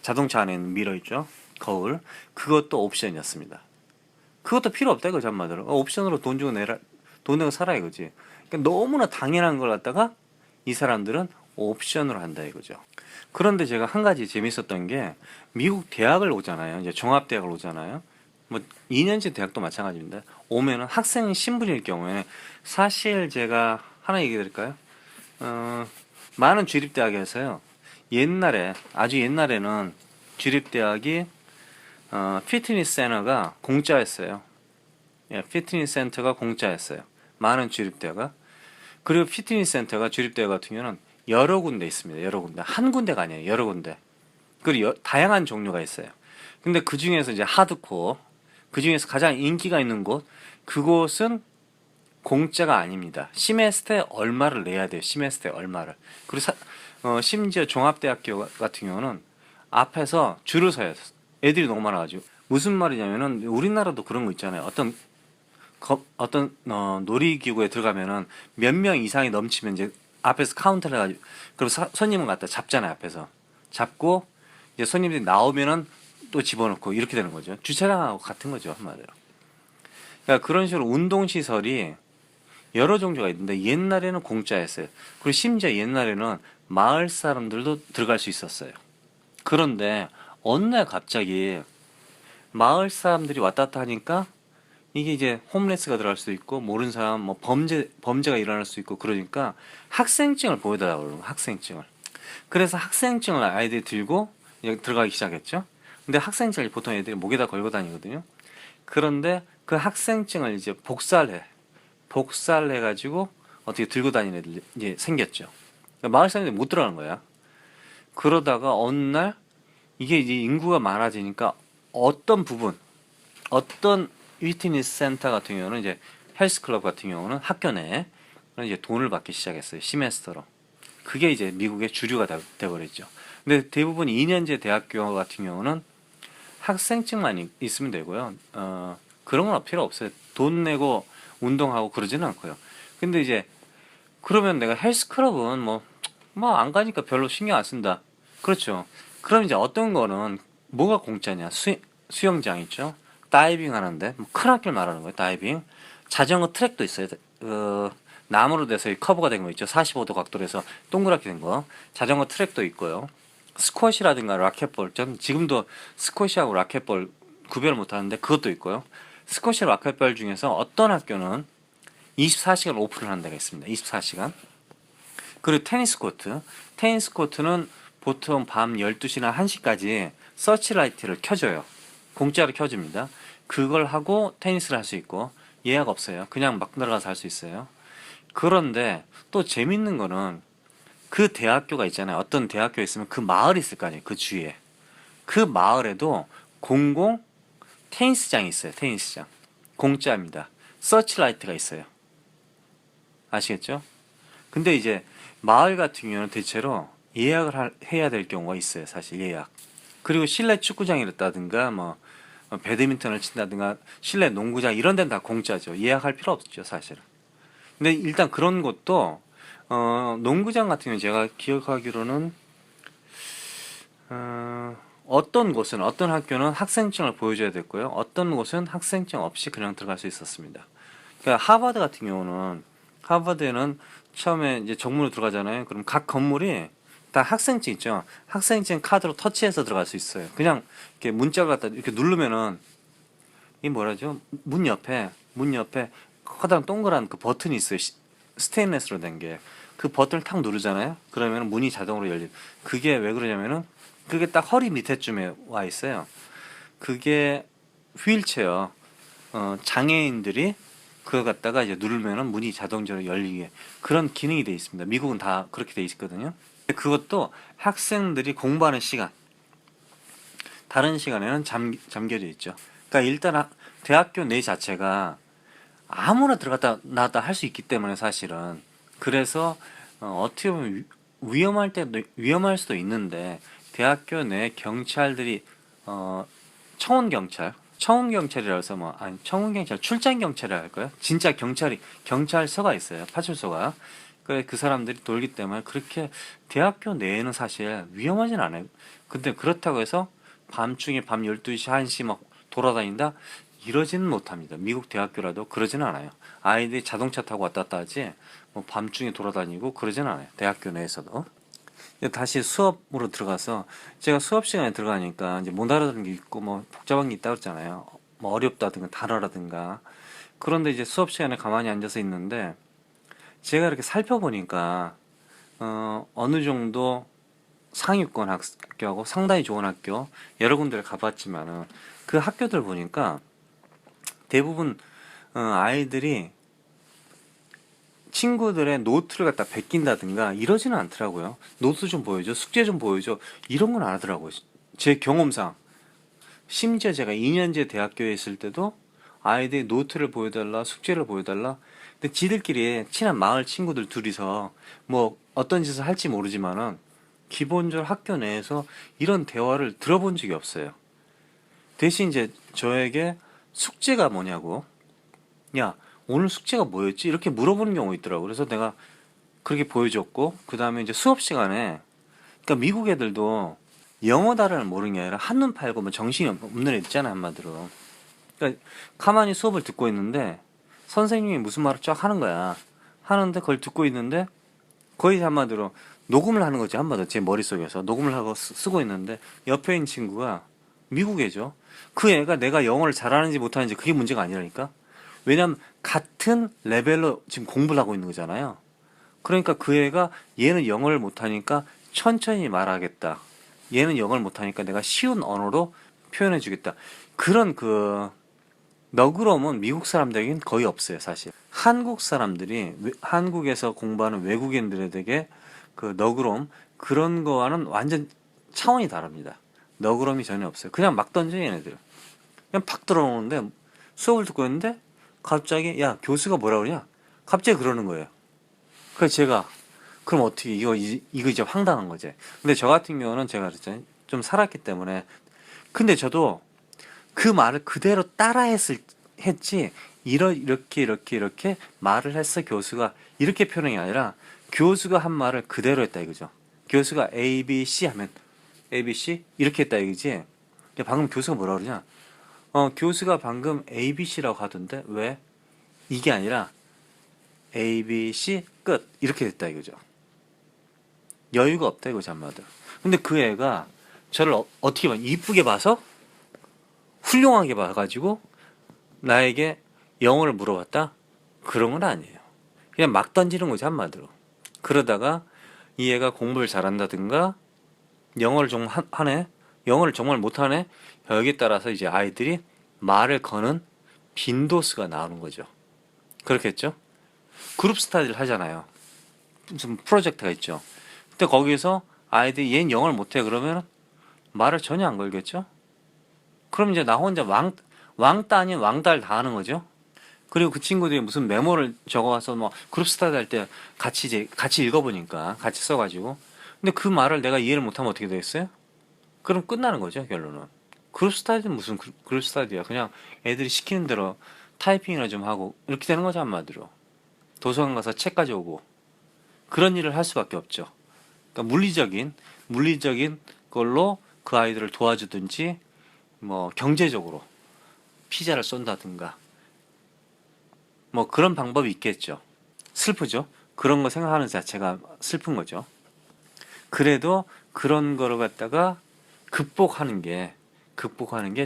자동차 안에 있는 미러 있죠. 거울. 그것도 옵션이었습니다. 그것도 필요 없다 이거죠 한마디로. 옵션으로 돈 주고 내라 돈 내고 살아 이거지. 그러니까 너무나 당연한 걸 갖다가 이 사람들은 옵션으로 한다 이거죠. 그런데 제가 한 가지 재밌었던 게 미국 대학을 오잖아요. 이제 종합대학을 오잖아요. 뭐 2년제 대학도 마찬가지입니다. 오면은 학생 신분일 경우에 사실 제가 하나 얘기 드릴까요? 많은 주립대학에서요. 옛날에 아주 옛날에는 주립대학이 피트니스 센터가 공짜였어요. 예, 피트니스 센터가 공짜였어요. 많은 주립대가. 그리고 피트니스 센터가 주립대 같은 경우는 여러 군데 있습니다. 여러 군데. 한 군데가 아니에요. 여러 군데. 그리고 다양한 종류가 있어요. 근데 그 중에서 이제 하드코어, 그 중에서 가장 인기가 있는 곳, 그곳은 공짜가 아닙니다. 시메스터에 얼마를 내야 돼요. 시메스터에 얼마를. 그리고 심지어 종합대학교 같은 경우는 앞에서 줄을 서요. 애들이 너무 많아가지고. 무슨 말이냐면은 우리나라도 그런 거 있잖아요. 어떤 놀이기구에 들어가면은 몇 명 이상이 넘치면 이제 앞에서 카운트를 해가지고 그럼 손님을 갖다 잡잖아요. 앞에서 잡고 이제 손님들이 나오면은 또 집어넣고 이렇게 되는 거죠. 주차장하고 같은 거죠 한마디로. 그러니까 그런 식으로 운동시설이 여러 종류가 있는데 옛날에는 공짜였어요. 그리고 심지어 옛날에는 마을 사람들도 들어갈 수 있었어요. 그런데 어느 날 갑자기 마을 사람들이 왔다 갔다 하니까 이게 이제 홈레스가 들어갈 수도 있고 모르는 사람 뭐 범죄가 일어날 수 있고 그러니까 학생증을 보여달라고 그러는 거예요. 학생증을. 그래서 학생증을 아이들이 들고 들어가기 시작했죠. 근데 학생증을 보통 애들이 목에다 걸고 다니거든요. 그런데 그 학생증을 이제 복사를 해가지고 어떻게 들고 다니는 애들이 이제 생겼죠. 그러니까 마을 사람들이 못 들어가는 거야. 그러다가 어느 날 이게 이제 인구가 많아지니까 어떤 위트니스 센터 같은 경우는 이제 헬스클럽 같은 경우는 학교 내에 이제 돈을 받기 시작했어요. 시메스터로. 그게 이제 미국의 주류가 돼버렸죠. 근데 대부분 2년제 대학교 같은 경우는 학생증만 있으면 되고요. 그런 건 필요 없어요. 돈 내고 운동하고 그러지는 않고요. 근데 이제 그러면 내가 헬스클럽은 뭐 안 가니까 별로 신경 안 쓴다. 그렇죠. 그럼 이제 어떤 거는 뭐가 공짜냐? 수영장 있죠. 다이빙 하는데 큰 학교를 말하는 거예요. 다이빙. 자전거 트랙도 있어요. 나무로 돼서 커브가 된 거 있죠. 45도 각도로 해서 동그랗게 된 거. 자전거 트랙도 있고요. 스쿼시라든가 라켓볼. 전 지금도 스쿼시하고 라켓볼 구별을 못 하는데 그것도 있고요. 스쿼시 라켓볼 중에서 어떤 학교는 24시간 오픈을 하는 데가 있습니다. 24시간. 그리고 테니스 코트. 테니스 코트는 보통 밤 12시나 1시까지 서치라이트를 켜줘요. 공짜로 켜줍니다. 그걸 하고 테니스를 할 수 있고 예약 없어요. 그냥 막 들어가서 할 수 있어요. 그런데 또 재밌는 거는 그 대학교가 있잖아요. 어떤 대학교에 있으면 그 마을이 있을 거 아니에요. 그 주위에. 그 마을에도 공공 테니스장이 있어요. 테니스장. 공짜입니다. 서치라이트가 있어요. 아시겠죠? 근데 이제 마을 같은 경우는 대체로 해야 될 경우가 있어요. 사실 예약. 그리고 실내 축구장이라든가 뭐 배드민턴을 친다든가 실내 농구장 이런 데는 다 공짜죠. 예약할 필요 없죠, 사실은. 근데 일단 그런 것도 농구장 같은 경우는 제가 기억하기로는 어떤 곳은 어떤 학교는 학생증을 보여줘야 됐고요. 어떤 곳은 학생증 없이 그냥 들어갈 수 있었습니다. 그러니까 하버드 같은 경우는 하버드에는 처음에 이제 정문으로 들어가잖아요. 그럼 각 건물이 다 학생증 있죠. 학생증 카드로 터치해서 들어갈 수 있어요. 그냥 이렇게 문짝을 갖다 이렇게 누르면은 이 뭐라죠? 문 옆에 커다란 동그란 그 버튼이 있어요. 스테인레스로 된 게. 그 버튼을 탁 누르잖아요. 그러면 문이 자동으로 열려. 그게 왜 그러냐면은 그게 딱 허리 밑에쯤에 와 있어요. 그게 휠체어 장애인들이 그거 갖다가 이제 누르면은 문이 자동적으로 열리게 그런 기능이 돼 있습니다. 미국은 다 그렇게 돼 있거든요. 그것도 학생들이 공부하는 시간, 다른 시간에는 잠겨져 있죠. 그러니까 일단 대학교 내 자체가 아무나 들어갔다 나왔다 할 수 있기 때문에 사실은 그래서 어떻게 보면 위험할 수도 있는데 대학교 내 경찰들이 청원 경찰이라 해서 뭐 아니 청원 경찰 출장 경찰이라 할까요? 진짜 경찰서가 있어요. 파출소가. 그 사람들이 돌기 때문에 그렇게 대학교 내에는 사실 위험하진 않아요. 근데 그렇다고 해서 밤중에 밤 12시, 1시 막 돌아다닌다? 이러지는 못합니다. 미국 대학교라도 그러지는 않아요. 아이들이 자동차 타고 왔다 갔다 하지 뭐 밤중에 돌아다니고 그러지는 않아요. 대학교 내에서도. 다시 수업으로 들어가서 제가 수업 시간에 들어가니까 이제 못 알아듣는 게 있고 뭐 복잡한 게 있다 그랬잖아요. 뭐 어렵다든가 단어라든가. 그런데 이제 수업 시간에 가만히 앉아서 있는데 제가 이렇게 살펴보니까 어느 정도 상위권 학교하고 상당히 좋은 학교 여러 군데를 가봤지만은 그 학교들 보니까 대부분 아이들이 친구들의 노트를 갖다 베낀다든가 이러지는 않더라고요. 노트 좀 보여줘, 숙제 좀 보여줘 이런 건 안 하더라고요. 제 경험상 심지어 제가 2년제 대학교에 있을 때도 아이들이 노트를 보여달라, 숙제를 보여달라. 근데 지들끼리 친한 마을 친구들 둘이서 뭐 어떤 짓을 할지 모르지만은 기본적으로 학교 내에서 이런 대화를 들어본 적이 없어요. 대신 이제 저에게 숙제가 뭐냐고, 야, 오늘 숙제가 뭐였지? 이렇게 물어보는 경우가 있더라고. 그래서 내가 그렇게 보여줬고, 그 다음에 이제 수업 시간에, 그러니까 미국 애들도 영어 단어를 모르는 게 아니라 한눈 팔고 뭐 정신이 없는 애 있잖아, 한마디로. 그러니까 가만히 수업을 듣고 있는데, 선생님이 무슨 말을 쫙 하는 거야. 하는데 그걸 듣고 있는데, 거의 한마디로 녹음을 하는 거지, 한마디로. 제 머릿속에서. 녹음을 하고 쓰고 있는데, 옆에 있는 친구가 미국 애죠. 그 애가 내가 영어를 잘하는지 못하는지 그게 문제가 아니라니까. 왜냐면 같은 레벨로 지금 공부를 하고 있는 거잖아요. 그러니까 그 애가 얘는 영어를 못하니까 천천히 말하겠다. 얘는 영어를 못하니까 내가 쉬운 언어로 표현해 주겠다. 그런 그 너그러움은 미국 사람들에겐 거의 없어요, 사실. 한국 사람들이 한국에서 공부하는 외국인들에게 그 너그러움 그런 거와는 완전 차원이 다릅니다. 너그러움이 전혀 없어요. 그냥 막 던져 얘네들. 그냥 팍 들어오는데 수업을 듣고 있는데 갑자기 야 교수가 뭐라 그러냐? 갑자기 그러는 거예요. 그래서 제가 그럼 어떻게 이거 이제 황당한 거지. 근데 저 같은 경우는 제가 그랬잖아요. 좀 살았기 때문에. 근데 저도 그 말을 그대로 했지. 이렇게 말을 했어 교수가 이렇게 표현이 아니라 교수가 한 말을 그대로 했다 이거죠. 교수가 A, B, C 하면 A, B, C 이렇게 했다 이거지. 방금 교수가 뭐라 그러냐? 교수가 방금 A, B, C라고 하던데 왜? 이게 아니라 A, B, C 끝 이렇게 됐다 이거죠. 여유가 없다 이거죠 한마디로. 근데 그 애가 저를 어떻게 봐? 이쁘게 봐서 훌륭하게 봐가지고 나에게 영어를 물어봤다? 그런 건 아니에요. 그냥 막 던지는 거지 한마디로. 그러다가 이 애가 공부를 잘한다든가 영어를 좀 하네? 영어를 정말 못하네? 여기에 따라서 이제 아이들이 말을 거는 빈도수가 나오는 거죠. 그렇겠죠? 그룹 스타디를 하잖아요. 무슨 프로젝트가 있죠. 근데 거기서 아이들이 얘는 영어를 못해 그러면 말을 전혀 안 걸겠죠. 그럼 이제 나 혼자 왕따 아닌 왕따를 다 하는 거죠. 그리고 그 친구들이 무슨 메모를 적어와서 뭐 그룹 스타디 할 때 같이 읽어보니까 같이 써가지고 근데 그 말을 내가 이해를 못하면 어떻게 되겠어요? 그럼 끝나는 거죠 결론은. 그룹 스타디는 무슨 그룹 스타디야. 그냥 애들이 시키는 대로 타이핑이나 좀 하고 이렇게 되는 거죠 한마디로. 도서관 가서 책 가져오고 그런 일을 할 수밖에 없죠. 그러니까 물리적인 걸로 그 아이들을 도와주든지 뭐 경제적으로 피자를 쏜다든가 뭐 그런 방법이 있겠죠. 슬프죠. 그런 거 생각하는 자체가 슬픈 거죠. 그래도 그런 거를 갖다가 극복하는 게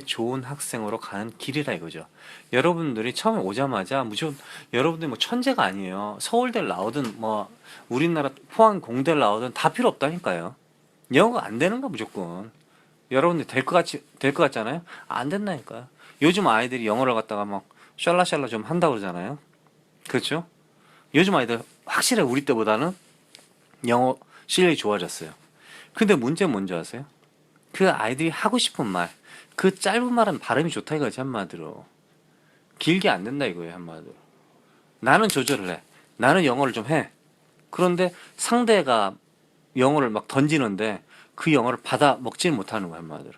좋은 학생으로 가는 길이라 이거죠. 여러분들이 처음에 오자마자 무조건 여러분들이 뭐 천재가 아니에요. 서울대를 나오든 뭐 우리나라 포항 공대를 나오든 다 필요 없다니까요. 영어가 안 되는 거 무조건. 여러분들 될 것 같잖아요. 안 된다니까요. 요즘 아이들이 영어를 갖다가 막 샬라샬라 좀 한다고 그러잖아요. 그렇죠? 요즘 아이들 확실히 우리 때보다는 영어 실력이 좋아졌어요. 근데 문제는 뭔지 아세요? 그 아이들이 하고 싶은 말, 그 짧은 말은 발음이 좋다 이거지 한마디로. 길게 안 된다 이거예요 한마디로. 나는 조절을 해. 나는 영어를 좀 해. 그런데 상대가 영어를 막 던지는데 그 영어를 받아 먹지는 못하는 거야 한마디로.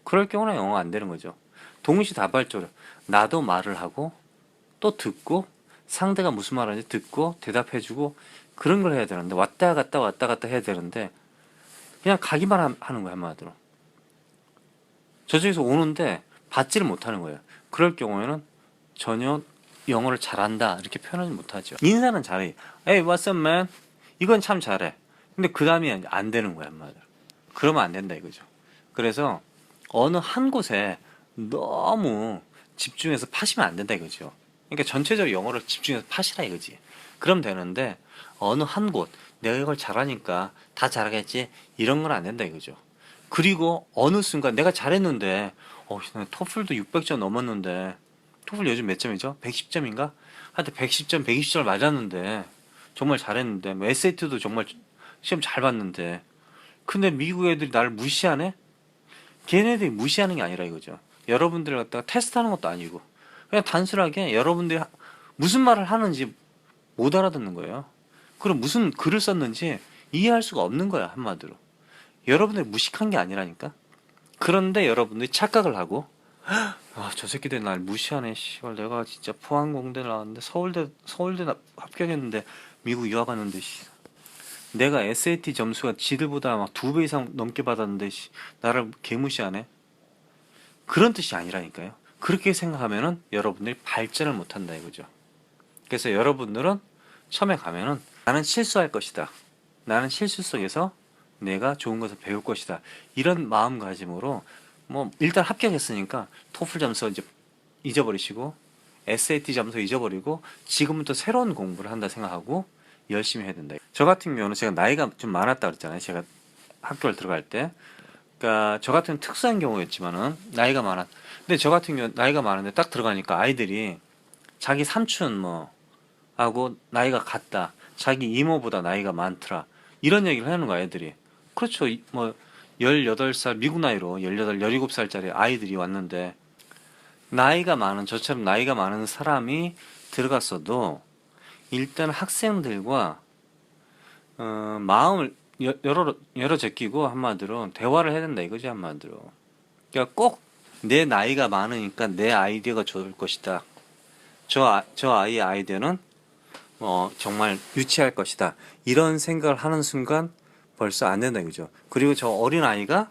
그럴 경우는 영어가 안 되는 거죠. 동시다발적으로 나도 말을 하고 또 듣고 상대가 무슨 말하는지 듣고 대답해주고 그런 걸 해야 되는데 왔다 갔다 해야 되는데 그냥 가기만 하는 거야 한마디로. 저쪽에서 오는데 받지를 못하는 거예요. 그럴 경우에는 전혀 영어를 잘한다 이렇게 표현하지 못하죠. 인사는 잘해. Hey, what's up, man? 이건 참 잘해. 근데 그 다음이 안 되는 거야 한마디로. 그러면 안 된다 이거죠. 그래서 어느 한 곳에 너무 집중해서 파시면 안 된다 이거죠. 그러니까 전체적으로 영어를 집중해서 파시라 이거지. 그럼 되는데 어느 한 곳 내가 이걸 잘하니까 다 잘하겠지 이런 건 안 된다 이거죠. 그리고 어느 순간 내가 잘했는데 토플도 600점 넘었는데 토플 요즘 몇 점이죠? 110점인가? 하여튼 110점, 120점을 맞았는데 정말 잘했는데 뭐 SAT도 정말 시험 잘 봤는데 근데 미국 애들이 나를 무시하네? 걔네들이 무시하는 게 아니라 이거죠. 여러분들을 갖다가 테스트하는 것도 아니고 그냥 단순하게 여러분들이 무슨 말을 하는지 못 알아듣는 거예요. 그럼 무슨 글을 썼는지 이해할 수가 없는 거야 한마디로. 여러분들이 무식한 게 아니라니까. 그런데 여러분들이 착각을 하고 저 새끼들 날 무시하네. 씨발 내가 진짜 포항공대 나왔는데 서울대 합격했는데 미국 유학 갔는데 내가 SAT 점수가 지들보다 막 2배 이상 넘게 받았는데 나를 개무시하네. 그런 뜻이 아니라니까요. 그렇게 생각하면은 여러분들이 발전을 못한다 이거죠. 그래서 여러분들은 처음에 가면은 나는 실수할 것이다. 나는 실수 속에서 내가 좋은 것을 배울 것이다. 이런 마음가짐으로 뭐 일단 합격했으니까 토플 점수 이제 잊어버리시고 SAT 점수 잊어버리고 지금부터 새로운 공부를 한다 생각하고 열심히 해야 된다. 저 같은 경우는 제가 나이가 좀 많았다 그랬잖아요. 제가 학교를 들어갈 때. 그러니까 저 같은 특수한 경우였지만은 나이가 많았. 근데 저 같은 경우 나이가 많은데 딱 들어가니까 아이들이 자기 삼촌 뭐 하고 나이가 같다. 자기 이모보다 나이가 많더라. 이런 얘기를 하는 거야, 애들이. 그렇죠. 뭐 18살 미국 나이로 18, 17살짜리 아이들이 왔는데 저처럼 나이가 많은 사람이 들어갔어도 일단 학생들과 마음을 열어 제끼고 한마디로 대화를 해야 된다 이거지 한마디로. 그러니까 꼭 내 나이가 많으니까 내 아이디어가 좋을 것이다. 저 아이의 아이디어는 정말 유치할 것이다. 이런 생각을 하는 순간 벌써 안 된다 이거죠. 그리고 저 어린 아이가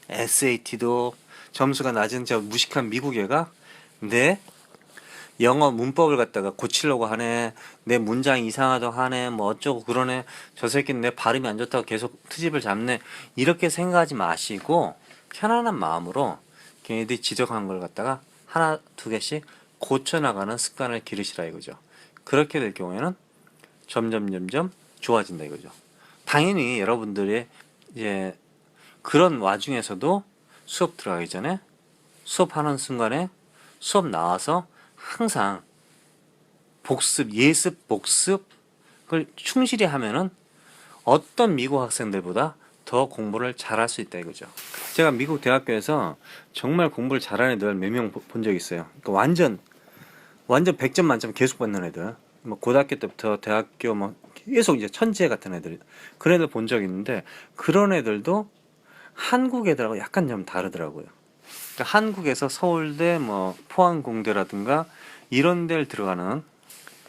SAT도 점수가 낮은 저 무식한 미국 애가 내 영어 문법을 갖다가 고치려고 하네. 내 문장이 이상하다고 하네. 뭐 어쩌고 그러네. 저 새끼는 내 발음이 안 좋다고 계속 트집을 잡네. 이렇게 생각하지 마시고 편안한 마음으로 걔네들이 지적한 걸 갖다가 하나 두 개씩 고쳐나가는 습관을 기르시라 이거죠. 그렇게 될 경우에는 점점 좋아진다 이거죠. 당연히 여러분들이 이제 그런 와중에서도 수업 들어가기 전에 수업하는 순간에 수업 나와서 항상 복습, 예습, 복습을 충실히 하면은 어떤 미국 학생들보다 더 공부를 잘할 수 있다 이거죠. 제가 미국 대학교에서 정말 공부를 잘하는 애들 몇 명 본 적 있어요. 그러니까 완전 100점 만점 계속 받는 애들. 뭐 고등학교 때부터 대학교 뭐 계속 이제 천재 같은 애들. 그런 애들 본 적 있는데 그런 애들도 한국 애들하고 약간 좀 다르더라고요. 그러니까 한국에서 서울대 뭐 포항공대라든가 이런 데를 들어가는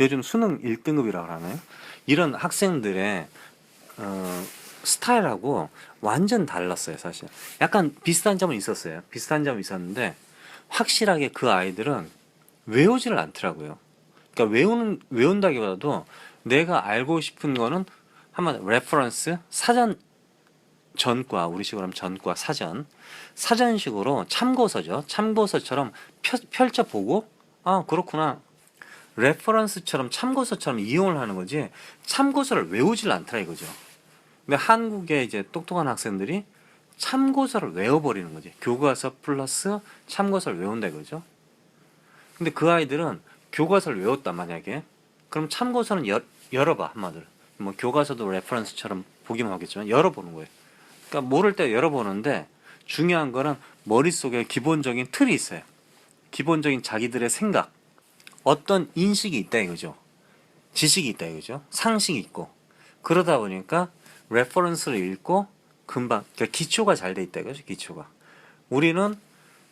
요즘 수능 1등급이라고 하나요? 이런 학생들의 스타일하고 완전 달랐어요, 사실. 약간 비슷한 점은 있었어요. 비슷한 점은 있었는데 확실하게 그 아이들은 외우지를 않더라고요. 그러니까 외운다기보다도 내가 알고 싶은 거는 한마디로 레퍼런스, 사전, 전과, 우리식으로 하면 전과, 사전식으로 참고서죠. 참고서처럼 펼쳐보고 아 그렇구나. 레퍼런스처럼 참고서처럼 이용을 하는 거지 참고서를 외우질 않더라 이거죠. 근데 한국의 이제 똑똑한 학생들이 참고서를 외워버리는 거지. 교과서 플러스 참고서를 외운다 이거죠. 근데 그 아이들은 교과서를 외웠다 만약에 그럼 참고서는 열어봐 한마디로. 뭐 교과서도 레퍼런스처럼 보기만 하겠지만 열어보는 거예요. 그러니까 모를 때 열어보는데 중요한 거는 머릿속에 기본적인 틀이 있어요. 기본적인 자기들의 생각, 어떤 인식이 있다 이거죠. 지식이 있다 이거죠. 상식이 있고. 그러다 보니까 레퍼런스를 읽고 금방 그러니까 기초가 잘 돼 있다 이거죠. 기초가. 우리는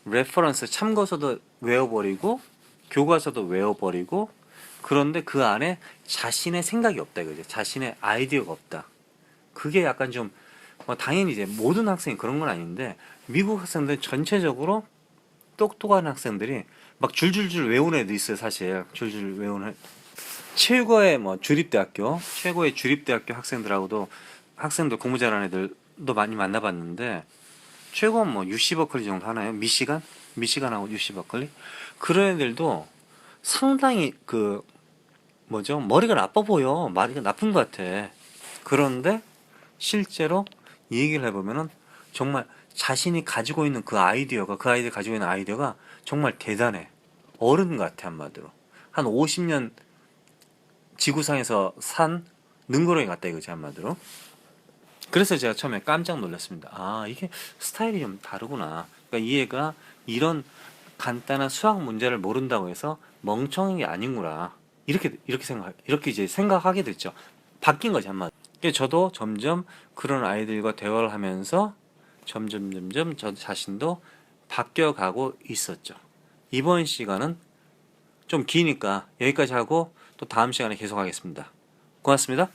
레퍼런스 참고서도 외워버리고 교과서도 외워버리고 그런데 그 안에 자신의 생각이 없다 이거죠. 자신의 아이디어가 없다. 그게 약간 좀 뭐 당연히 이제 모든 학생이 그런 건 아닌데 미국 학생들 전체적으로 똑똑한 학생들이 막 줄줄줄 외우는 애도 있어요. 사실 줄줄 외우는 최고의 뭐 주립대학교 최고의 주립대학교 학생들 공부 잘하는 애들도 많이 만나봤는데 최고는 뭐 UC 버클리 정도 하나요? 미시간하고 UC 버클리 그런 애들도 상당히 그 뭐죠 머리가 나빠 보여 머리가 나쁜 것 같아. 그런데 실제로 이 얘기를 해보면은 정말 자신이 가지고 있는 그 아이들이 가지고 있는 아이디어가 정말 대단해. 어른 같아 한마디로. 한 50년 지구상에서 산 능구렁이 같다 이거지 한마디로. 그래서 제가 처음에 깜짝 놀랐습니다. 아 이게 스타일이 좀 다르구나. 그러니까 이 애가 이런 간단한 수학 문제를 모른다고 해서 멍청한 게 아닌구나. 이렇게 이제 생각하게 됐죠. 바뀐 거지 한마디로. 저도 점점 그런 아이들과 대화를 하면서 점점 저 자신도 바뀌어가고 있었죠. 이번 시간은 좀 기니까 여기까지 하고 또 다음 시간에 계속하겠습니다. 고맙습니다.